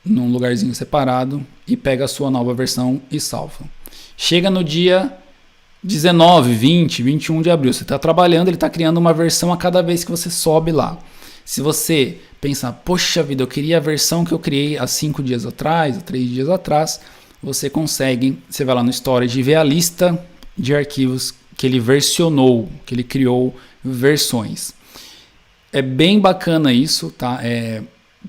num lugarzinho separado e pega a sua nova versão e salva. Chega no dia 19, 20, 21 de abril, você está trabalhando, ele está criando uma versão a cada vez que você sobe lá. Se você pensar, poxa vida, eu queria a versão que eu criei há 5 dias atrás, há 3 dias atrás, você vai lá no storage e vê a lista de arquivos que ele versionou, que ele criou versões. É bem bacana isso, tá?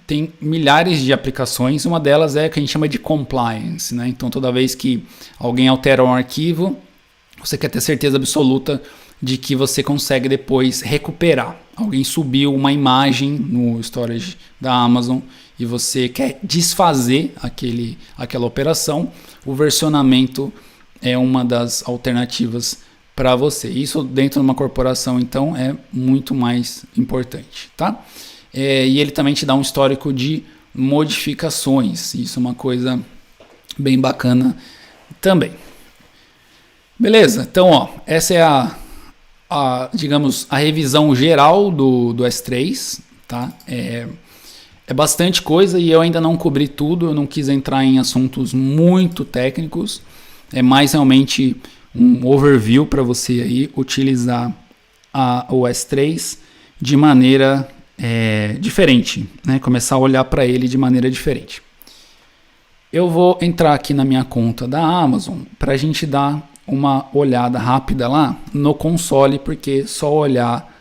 Tem milhares de aplicações, uma delas é que a gente chama de compliance, né? Então toda vez que alguém altera um arquivo, você quer ter certeza absoluta de que você consegue depois recuperar. Alguém subiu uma imagem no storage da Amazon e você quer desfazer aquela operação, o versionamento é uma das alternativas para você. Isso dentro de uma corporação, então, é muito mais importante, tá? E ele também te dá um histórico de modificações. Isso é uma coisa bem bacana também. Beleza? Então, ó, essa é digamos, a revisão geral do S3, tá? É bastante coisa e eu ainda não cobri tudo, eu não quis entrar em assuntos muito técnicos. É mais realmente um overview para você aí utilizar o S3 de maneira diferente, né? Começar a olhar para ele de maneira diferente. Eu vou entrar aqui na minha conta da Amazon para a gente dar uma olhada rápida lá no console, porque só olhar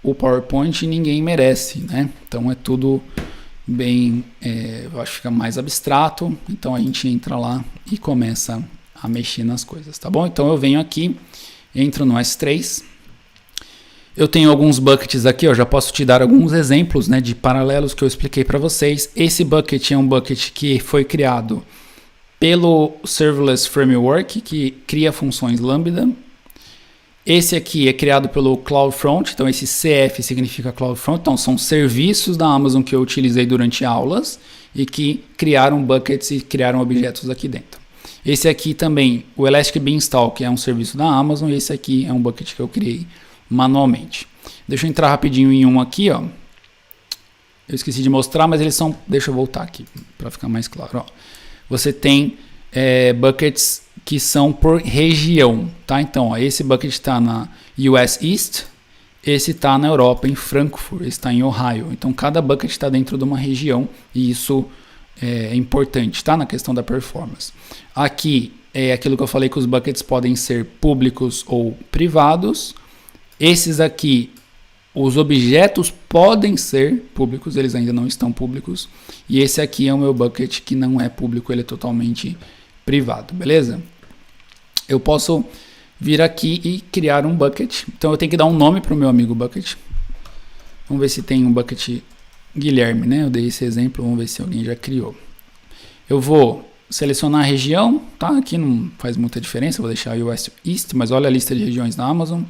o PowerPoint ninguém merece, né? Então é tudo bem, eu acho que fica mais abstrato, então a gente entra lá e começa a mexer nas coisas, tá bom? Então eu venho aqui, entro no S3, eu tenho alguns buckets aqui, ó, já posso te dar alguns exemplos, né, de paralelos que eu expliquei para vocês. Esse bucket é um bucket que foi criado pelo Serverless Framework, que cria funções Lambda. Esse aqui é criado pelo CloudFront, então esse CF significa CloudFront, então são serviços da Amazon que eu utilizei durante aulas e que criaram buckets e criaram objetos aqui dentro. Esse aqui também, o Elastic Beanstalk, é um serviço da Amazon e esse aqui é um bucket que eu criei manualmente. Deixa eu entrar rapidinho em um aqui, ó. Eu esqueci de mostrar, mas eles são... Deixa eu voltar aqui para ficar mais claro, ó. Você tem buckets que são por região, tá? Então, ó, esse bucket está na US East, esse está na Europa, em Frankfurt, esse está em Ohio. Então, cada bucket está dentro de uma região e isso é importante, tá? Na questão da performance. Aqui é aquilo que eu falei que os buckets podem ser públicos ou privados. Esses aqui, os objetos podem ser públicos, eles ainda não estão públicos. E esse aqui é o meu bucket que não é público, ele é totalmente privado, beleza? Eu posso vir aqui e criar um bucket. Então eu tenho que dar um nome para o meu amigo bucket. Vamos ver se tem um bucket Guilherme, né? Eu dei esse exemplo, vamos ver se alguém já criou. Eu vou selecionar a região, tá? Aqui não faz muita diferença, vou deixar US East, mas olha a lista de regiões da Amazon.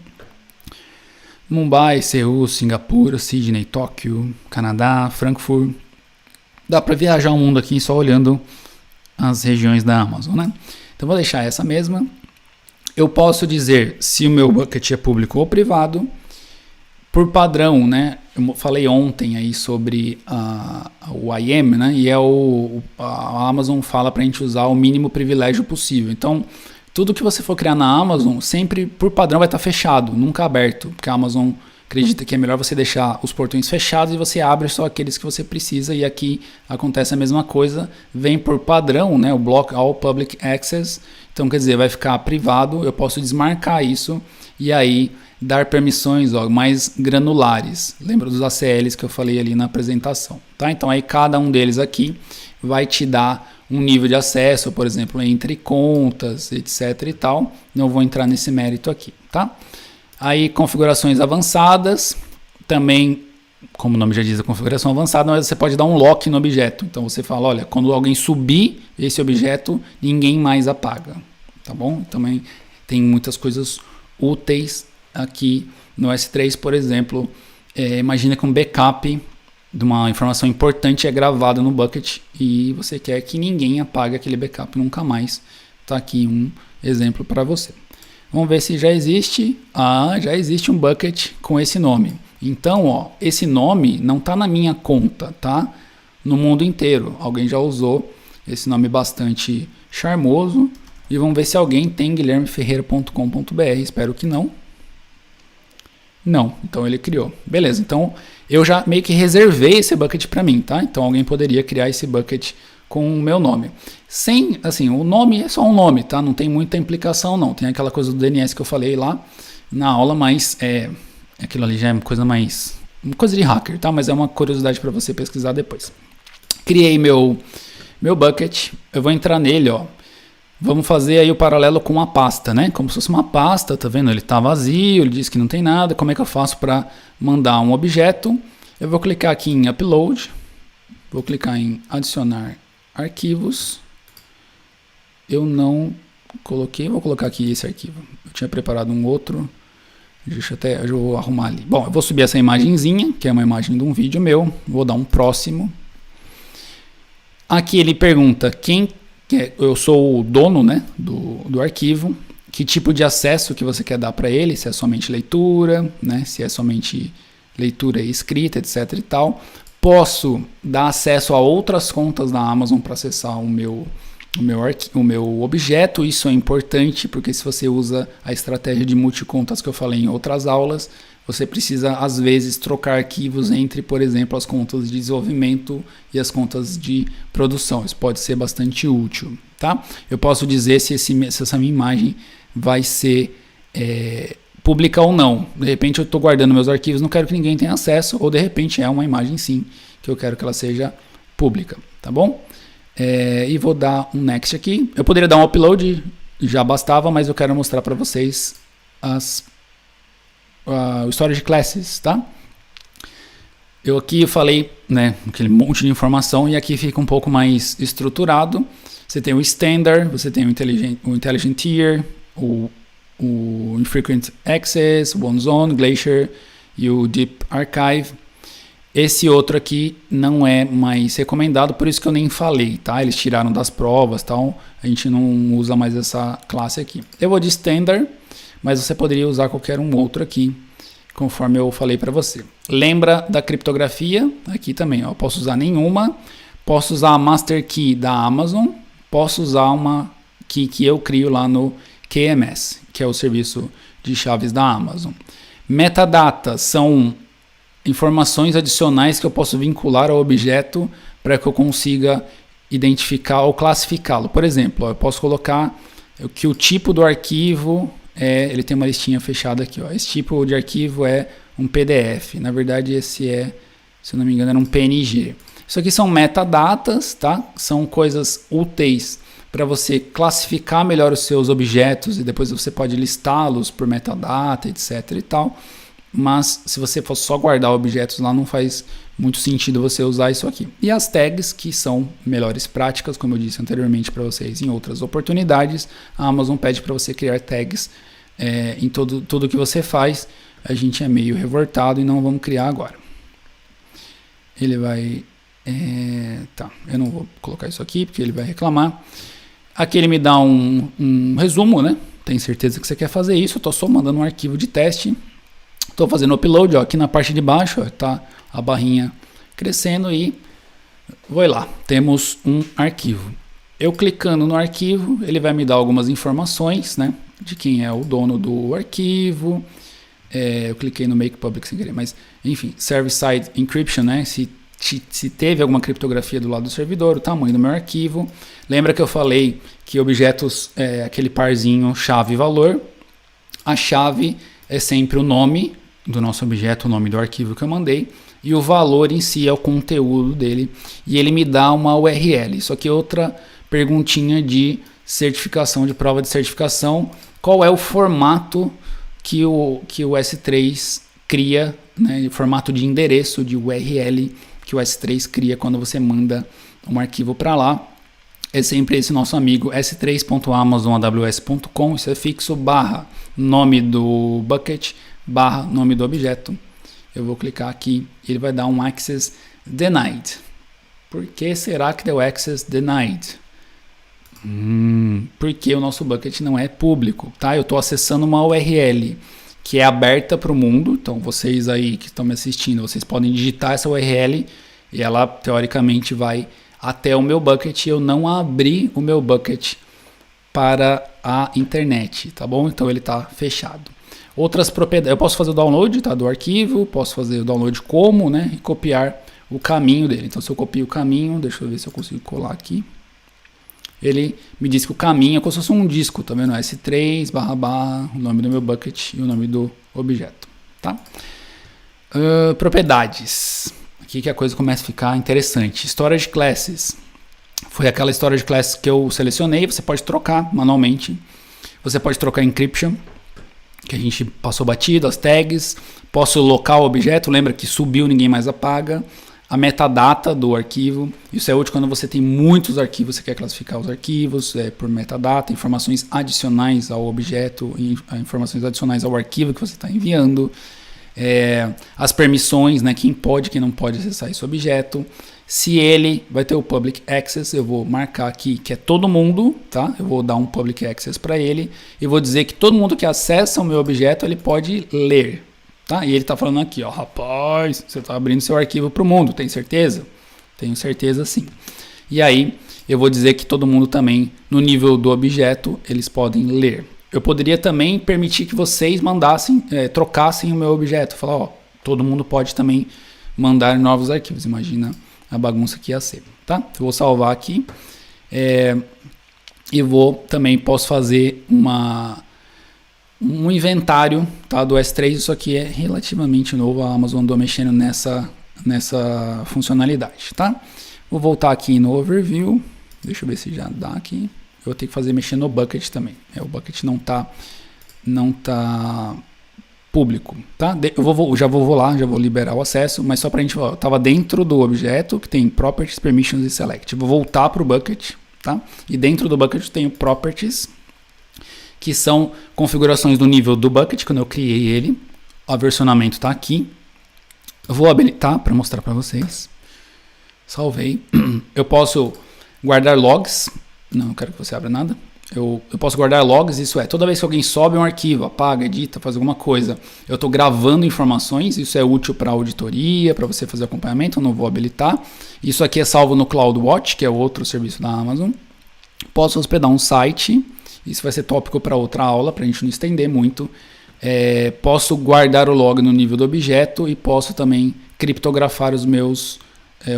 Mumbai, Seul, Singapura, Sydney, Tóquio, Canadá, Frankfurt. Dá para viajar o mundo aqui só olhando as regiões da Amazon, né? Então vou deixar essa mesma. Eu posso dizer se o meu bucket é público ou privado. Por padrão, né? Eu falei ontem aí sobre o IAM, né? E a Amazon fala para a gente usar o mínimo privilégio possível. Então, tudo que você for criar na Amazon, sempre por padrão vai estar fechado, nunca aberto, porque a Amazon acredita que é melhor você deixar os portões fechados e você abre só aqueles que você precisa, e aqui acontece a mesma coisa, vem por padrão, né, o block All Public Access, então quer dizer, vai ficar privado, eu posso desmarcar isso e aí dar permissões mais granulares, lembra dos ACLs que eu falei ali na apresentação, tá? Então aí cada um deles aqui vai te dar um nível de acesso, por exemplo, entre contas, etc e tal. Não vou entrar nesse mérito aqui, tá? Aí configurações avançadas, também, como o nome já diz, a configuração avançada, mas você pode dar um lock no objeto. Então você fala, olha, quando alguém subir esse objeto, ninguém mais apaga, tá bom? Também tem muitas coisas úteis aqui no S3, por exemplo, imagina que um backup de uma informação importante é gravada no bucket e você quer que ninguém apague aquele backup nunca mais. Tá aqui um exemplo para você. Vamos ver se já existe. Já existe um bucket com esse nome. Então, ó, esse nome não está na minha conta, tá? No mundo inteiro. Alguém já usou esse nome bastante charmoso. E vamos ver se alguém tem guilhermeferreira.com.br. Espero que não. Não, então ele criou. Beleza, então eu já meio que reservei esse bucket para mim, tá? Então alguém poderia criar esse bucket com o meu nome. O nome é só um nome, tá? Não tem muita implicação não. Tem aquela coisa do DNS que eu falei lá na aula, mas aquilo ali já é uma coisa mais uma coisa de hacker, tá? Mas é uma curiosidade para você pesquisar depois. Criei meu bucket, eu vou entrar nele, ó. Vamos fazer aí o paralelo com a pasta, né? Como se fosse uma pasta, tá vendo? Ele tá vazio, ele diz que não tem nada. Como é que eu faço para mandar um objeto? Eu vou clicar aqui em Upload, vou clicar em Adicionar arquivos. Eu não coloquei, vou colocar aqui esse arquivo. Eu tinha preparado um outro, eu vou arrumar ali. Bom, eu vou subir essa imagenzinha, que é uma imagem de um vídeo meu. Vou dar um próximo. Aqui ele pergunta eu sou o dono, né, do arquivo, que tipo de acesso que você quer dar para ele, se é somente leitura, né, se é somente leitura e escrita, etc e tal. Posso dar acesso a outras contas da Amazon para acessar o meu objeto. Isso é importante porque se você usa a estratégia de multicontas que eu falei em outras aulas, você precisa às vezes trocar arquivos entre, por exemplo, as contas de desenvolvimento e as contas de produção. Isso pode ser bastante útil, tá? Eu posso dizer se essa minha imagem vai ser pública ou não. De repente eu estou guardando meus arquivos, não quero que ninguém tenha acesso, ou de repente é uma imagem sim, que eu quero que ela seja pública, tá bom? E vou dar um next aqui. Eu poderia dar um upload, já bastava, mas eu quero mostrar para vocês o storage classes, tá? Eu aqui falei, né, aquele monte de informação e aqui fica um pouco mais estruturado. Você tem o standard, você tem o intelligent tier, o infrequent access, o OneZone, Glacier e o deep archive. Esse outro aqui não é mais recomendado, por isso que eu nem falei, tá? Eles tiraram das provas, tal. A gente não usa mais essa classe aqui. Eu vou de standard, mas você poderia usar qualquer um outro aqui, conforme eu falei para você. Lembra da criptografia? Aqui também, ó. Posso usar nenhuma. Posso usar a master key da Amazon. Posso usar uma key que eu crio lá no QMS, que é o serviço de chaves da Amazon. Metadata são informações adicionais que eu posso vincular ao objeto para que eu consiga identificar ou classificá-lo. Por exemplo, eu posso colocar que o tipo do arquivo ele tem uma listinha fechada aqui. Ó. Esse tipo de arquivo é um PDF. Na verdade, esse se eu não me engano, era um PNG. Isso aqui são metadatas, tá? São coisas úteis para você classificar melhor os seus objetos e depois você pode listá-los por metadata, etc e tal. Mas se você for só guardar objetos lá, não faz muito sentido você usar isso aqui. E as tags, que são melhores práticas, como eu disse anteriormente para vocês em outras oportunidades, a Amazon pede para você criar tags em tudo que você faz. A gente é meio revoltado e não vamos criar agora. Ele vai... tá, eu não vou colocar isso aqui porque ele vai reclamar. Aqui ele me dá um resumo, né? Tem certeza que você quer fazer isso? Eu estou só mandando um arquivo de teste. Estou fazendo upload, ó, aqui na parte de baixo, está a barrinha crescendo e vou lá, temos um arquivo. Eu clicando no arquivo, ele vai me dar algumas informações, né, de quem é o dono do arquivo. Eu cliquei no Make Public sem querer, mas enfim, Server-Side Encryption, né, se teve alguma criptografia do lado do servidor, o tamanho do meu arquivo. Lembra que eu falei que objetos é aquele parzinho chave-valor. A chave é sempre o nome do nosso objeto, o nome do arquivo que eu mandei, e o valor em si é o conteúdo dele, e ele me dá uma URL. Isso aqui é outra perguntinha de certificação, de prova de certificação. Qual é o formato que o S3 cria, né, o formato de endereço, de URL que o S3 cria quando você manda um arquivo para lá? É sempre esse nosso amigo s3.amazonaws.com, isso é fixo, barra nome do bucket, barra nome do objeto. Eu vou clicar aqui e ele vai dar um access denied. Por que será que deu access denied? Porque o nosso bucket não é público, tá? Eu estou acessando uma URL que é aberta para o mundo, então vocês aí que estão me assistindo, vocês podem digitar essa URL e ela teoricamente vai até o meu bucket. Eu não abri o meu bucket para a internet, tá bom? Então ele está fechado. Outras propriedades, eu posso fazer o download, tá, do arquivo, posso fazer o download como, né, e copiar o caminho dele. Então se eu copio o caminho, deixa eu ver se eu consigo colar aqui. Ele me diz que o caminho é como se fosse um disco, tá vendo? S3, //, o nome do meu bucket e o nome do objeto, tá? Propriedades. Aqui que a coisa começa a ficar interessante. Storage classes. Foi aquela storage class que eu selecionei. Você pode trocar manualmente. Você pode trocar encryption, que a gente passou batido, as tags. Posso locar o objeto. Lembra que subiu, ninguém mais apaga. A metadata do arquivo. Isso é útil quando você tem muitos arquivos. Você quer classificar os arquivos por metadata. Informações adicionais ao objeto. Informações adicionais ao arquivo que você está enviando. As permissões, né, quem pode, quem não pode acessar esse objeto. Se ele vai ter o public access, eu vou marcar aqui que é todo mundo, tá? Eu vou dar um public access para ele e vou dizer que todo mundo que acessa o meu objeto, ele pode ler, tá? E ele está falando aqui, ó, rapaz, você está abrindo seu arquivo para o mundo, tem certeza? Tenho certeza, sim. E aí eu vou dizer que todo mundo também, no nível do objeto, eles podem ler. Eu poderia também permitir que vocês mandassem, trocassem o meu objeto. Falar, ó, todo mundo pode também mandar novos arquivos. Imagina a bagunça que ia ser, tá? Eu vou salvar aqui. E posso fazer um inventário, tá, do S3. Isso aqui é relativamente novo. A Amazon andou mexendo nessa funcionalidade, tá? Vou voltar aqui no overview. Deixa eu ver se já dá aqui. Eu vou ter que mexer no bucket também. O bucket não tá público, tá? Já vou lá, já vou liberar o acesso, mas só pra gente, ó, eu tava dentro do objeto que tem properties, permissions e select. Vou voltar pro bucket, tá? E dentro do bucket eu tenho properties, que são configurações do nível do bucket, quando eu criei ele. O versionamento tá aqui. Eu vou habilitar para mostrar para vocês. Salvei. Eu posso guardar logs. Não quero que você abra nada. Eu posso guardar logs, isso é, toda vez que alguém sobe um arquivo, apaga, edita, faz alguma coisa, eu estou gravando informações, isso é útil para auditoria, para você fazer acompanhamento, eu não vou habilitar. Isso aqui é salvo no CloudWatch, que é outro serviço da Amazon. Posso hospedar um site, isso vai ser tópico para outra aula, para a gente não estender muito. Posso guardar o log no nível do objeto e posso também criptografar os meus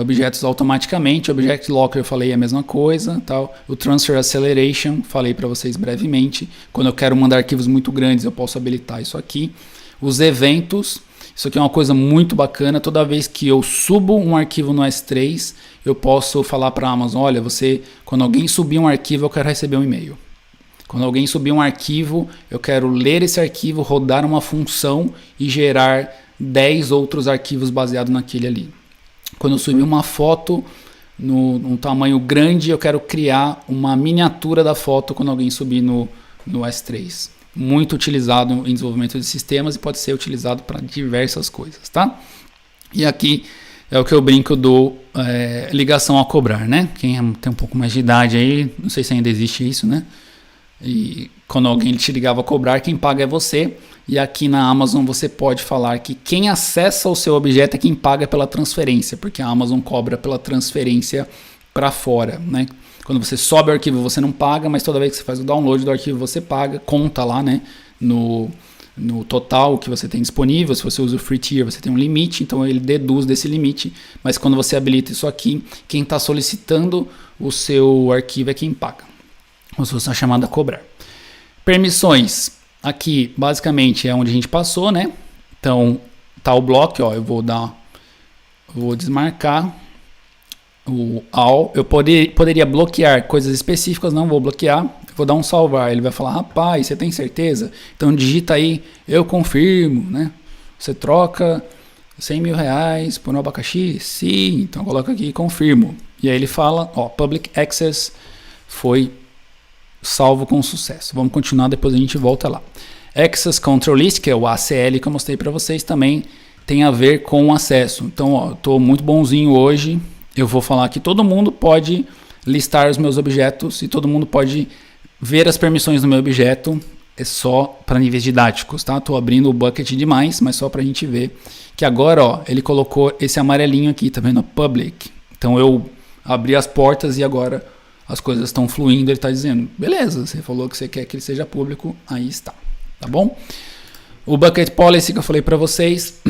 objetos automaticamente. O Object Locker eu falei a mesma coisa, tal. O Transfer Acceleration falei para vocês brevemente. Quando eu quero mandar arquivos muito grandes eu posso habilitar isso aqui. Os eventos, isso aqui é uma coisa muito bacana. Toda vez que eu subo um arquivo no S3 eu posso falar para a Amazon, olha, quando alguém subir um arquivo eu quero receber um e-mail. Quando alguém subir um arquivo eu quero ler esse arquivo, rodar uma função e gerar 10 outros arquivos baseados naquele ali. Quando eu subir uma foto num tamanho grande, eu quero criar uma miniatura da foto quando alguém subir no S3. Muito utilizado em desenvolvimento de sistemas e pode ser utilizado para diversas coisas, tá? E aqui é o que eu brinco do ligação a cobrar, né? Quem tem um pouco mais de idade aí, não sei se ainda existe isso, né? E quando alguém te ligava a cobrar, quem paga é você. E aqui na Amazon você pode falar que quem acessa o seu objeto é quem paga pela transferência, porque a Amazon cobra pela transferência para fora, né? Quando você sobe o arquivo você não paga, mas toda vez que você faz o download do arquivo você paga, conta lá, né? No total que você tem disponível. Se você usa o free tier você tem um limite, então ele deduz desse limite, mas quando você habilita isso aqui, quem está solicitando o seu arquivo é quem paga. Como se fosse uma chamada a cobrar. Permissões. Aqui, basicamente, é onde a gente passou, né? Então, tá o bloco, ó, eu vou desmarcar o all. Eu poderia bloquear coisas específicas, não vou bloquear. Eu vou dar um salvar, ele vai falar, rapaz, você tem certeza? Então, digita aí, eu confirmo, né? Você troca 100 mil reais por um abacaxi? Sim, então coloca aqui, confirmo. E aí ele fala, ó, public access foi salvo com sucesso. Vamos continuar, depois a gente volta lá. Access Control List, que é o ACL que eu mostrei para vocês, também tem a ver com acesso. Então, ó, eu estou muito bonzinho hoje. Eu vou falar que todo mundo pode listar os meus objetos e todo mundo pode ver as permissões do meu objeto. É só para níveis didáticos, tá? Estou abrindo o bucket demais, mas só para a gente ver que agora, ó, ele colocou esse amarelinho aqui, tá vendo? Public. Então eu abri as portas e agora as coisas estão fluindo, ele está dizendo, beleza, você falou que você quer que ele seja público, aí está, tá bom? O Bucket Policy que eu falei para vocês,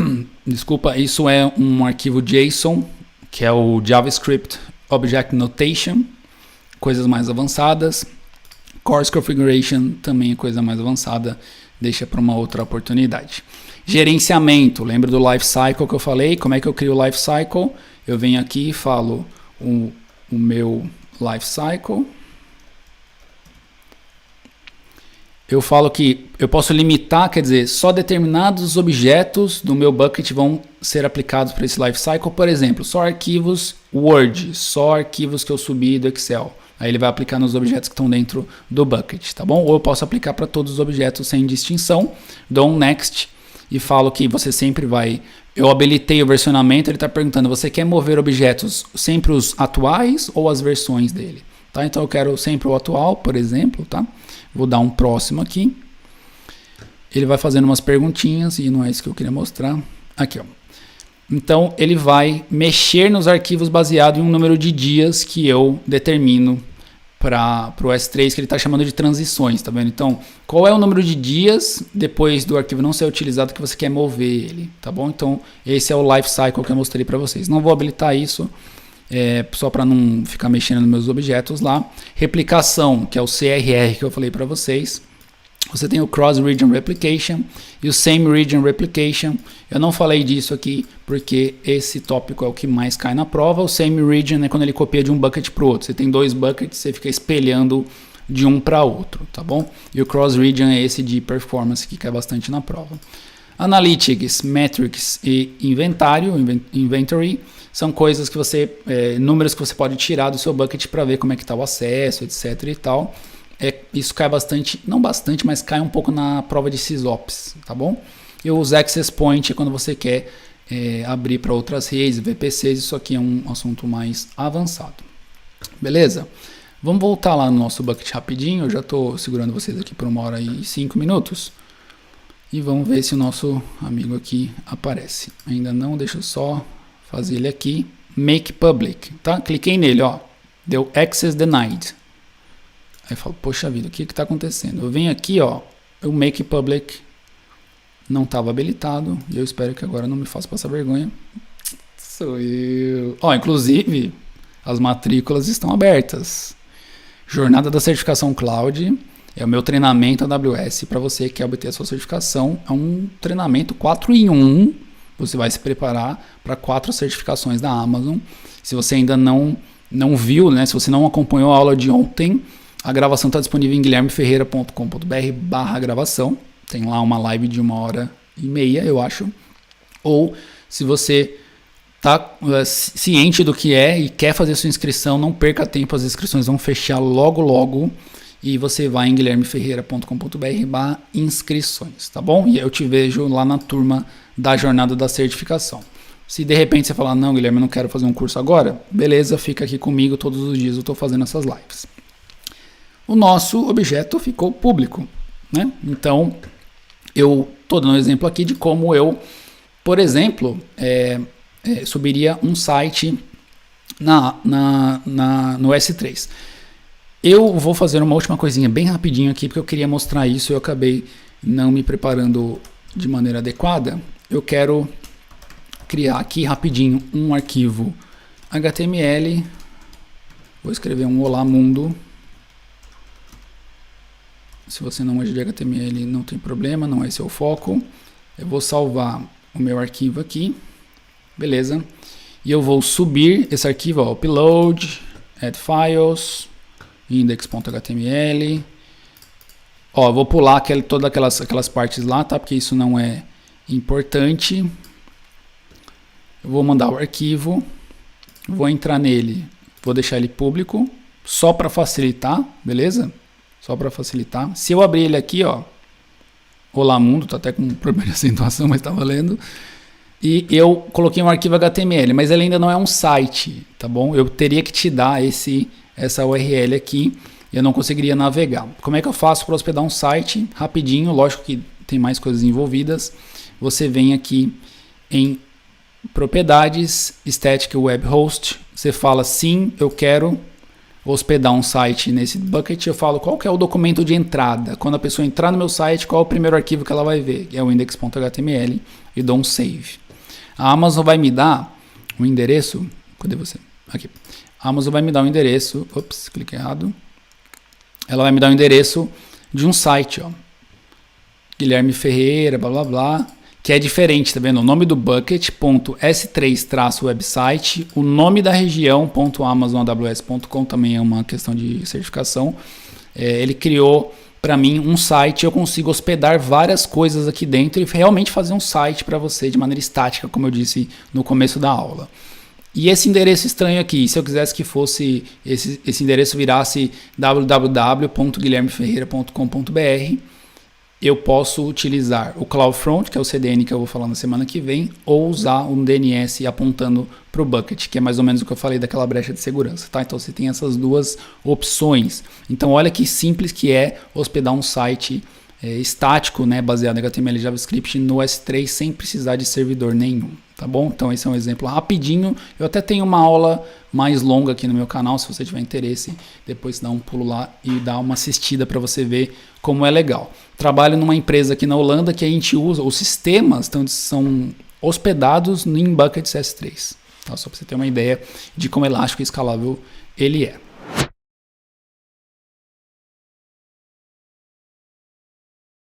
desculpa, isso é um arquivo JSON, que é o JavaScript Object Notation, coisas mais avançadas. Course Configuration também é coisa mais avançada, deixa para uma outra oportunidade. Gerenciamento, lembra do life cycle que eu falei? Como é que eu crio o life cycle? Eu venho aqui e falo o meu life cycle. Eu falo que eu posso limitar, quer dizer, só determinados objetos do meu bucket vão ser aplicados para esse lifecycle. Por exemplo, só arquivos Word, só arquivos que eu subi do Excel. Aí ele vai aplicar nos objetos que estão dentro do bucket, tá bom? Ou eu posso aplicar para todos os objetos sem distinção. Dou um next e falo que você sempre vai... Eu habilitei o versionamento, ele está perguntando, você quer mover objetos sempre os atuais ou as versões dele? Tá? Então eu quero sempre o atual, por exemplo, tá? Vou dar um próximo aqui. Ele vai fazendo umas perguntinhas e não é isso que eu queria mostrar. Aqui, ó. Então, ele vai mexer nos arquivos baseado em um número de dias que eu determino para o S3, que ele está chamando de transições, tá vendo? Então, qual é o número de dias depois do arquivo não ser utilizado que você quer mover ele, tá bom? Então, esse é o life cycle que eu mostrei para vocês. Não vou habilitar isso. Só para não ficar mexendo nos meus objetos lá. Replicação, que é o CRR que eu falei para vocês. Você tem o Cross Region Replication e o Same Region Replication. Eu não falei disso aqui porque esse tópico é o que mais cai na prova. O Same Region é quando ele copia de um bucket para o outro. Você tem dois buckets, você fica espelhando de um para outro, tá bom? E o Cross Region é esse de performance que cai bastante na prova. Analytics, Metrics e Inventário, Inventory, são coisas que você, números que você pode tirar do seu bucket para ver como é que está o acesso, etc e tal. Isso cai bastante, não bastante, mas cai um pouco na prova de SysOps, tá bom? E os Access Point é quando você quer abrir para outras redes, VPCs, isso aqui é um assunto mais avançado. Beleza? Vamos voltar lá no nosso bucket rapidinho, eu já estou segurando vocês aqui por 1h e 5 minutos. E vamos ver se o nosso amigo aqui aparece. Ainda não, deixa eu só fazer ele aqui. Make public, tá? Cliquei nele, ó. Deu access denied. Aí eu falo, poxa vida, o que está acontecendo? Eu venho aqui, ó. O make public não estava habilitado. E eu espero que agora não me faça passar vergonha. Sou eu. Ó, inclusive, as matrículas estão abertas. Jornada da Certificação Cloud. É o meu treinamento AWS para você que quer obter a sua certificação. É um treinamento 4 em 1. Você vai se preparar para 4 certificações da Amazon. Se você ainda não viu, né? Se você não acompanhou a aula de ontem, a gravação está disponível em guilhermeferreira.com.br/gravação. Tem lá uma live de 1h30, eu acho. Ou se você está ciente do que é e quer fazer sua inscrição, não perca tempo, as inscrições vão fechar logo. E você vai em guilhermeferreira.com.br/inscrições, tá bom? E eu te vejo lá na turma da jornada da certificação. Se de repente você falar, não, Guilherme, eu não quero fazer um curso agora, beleza, fica aqui comigo, todos os dias eu estou fazendo essas lives. O nosso objeto ficou público, né? Então, eu estou dando um exemplo aqui de como eu, por exemplo, subiria um site no S3. Eu vou fazer uma última coisinha bem rapidinho aqui, porque eu queria mostrar isso e eu acabei não me preparando de maneira adequada. Eu quero criar aqui rapidinho um arquivo HTML. Vou escrever um Olá Mundo. Se você não manja de HTML, não tem problema, não é esse o foco. Eu vou salvar o meu arquivo aqui. Beleza. E eu vou subir esse arquivo, ó, upload, add files, index.html. Ó, eu vou pular todas aquelas partes lá, tá? Porque isso não é importante. Eu vou mandar o arquivo, vou entrar nele, vou deixar ele público, só para facilitar, beleza? Só para facilitar. Se eu abrir ele aqui, ó, Olá Mundo, tá até com problema de acentuação, mas tá valendo. E eu coloquei um arquivo HTML, mas ele ainda não é um site, tá bom? Eu teria que te dar essa URL aqui, eu não conseguiria navegar. Como é que eu faço para hospedar um site? Rapidinho, lógico que tem mais coisas envolvidas. Você vem aqui em Propriedades, Static Web Host, você fala sim, eu quero hospedar um site nesse bucket, eu falo qual que é o documento de entrada. Quando a pessoa entrar no meu site, qual é o primeiro arquivo que ela vai ver? É o index.html e dou um save. A Amazon vai me dar um endereço, cadê você? Aqui. A Amazon vai me dar um endereço, ops, cliquei errado. Ela vai me dar um endereço de um site, ó. Guilherme Ferreira, blá blá blá. que é diferente, tá vendo? O nome do bucket.s3-website, o nome da região.amazonaws.com, também é uma questão de certificação. Ele criou para mim um site, eu consigo hospedar várias coisas aqui dentro e realmente fazer um site para você de maneira estática, como eu disse no começo da aula. E esse endereço estranho aqui, se eu quisesse que fosse esse endereço virasse www.guilhermeferreira.com.br, eu posso utilizar o CloudFront, que é o CDN que eu vou falar na semana que vem, ou usar um DNS apontando para o bucket, que é mais ou menos o que eu falei daquela brecha de segurança, tá? Então você tem essas duas opções. Então olha que simples que é hospedar um site estático, né, baseado em HTML e JavaScript no S3 sem precisar de servidor nenhum, tá bom? Então esse é um exemplo rapidinho. Eu até tenho uma aula mais longa aqui no meu canal, se você tiver interesse, depois dá um pulo lá e dá uma assistida para você ver como é legal. Trabalho numa empresa aqui na Holanda que a gente usa, os sistemas são hospedados em buckets S3, tá? Só para você ter uma ideia de como elástico e escalável ele é.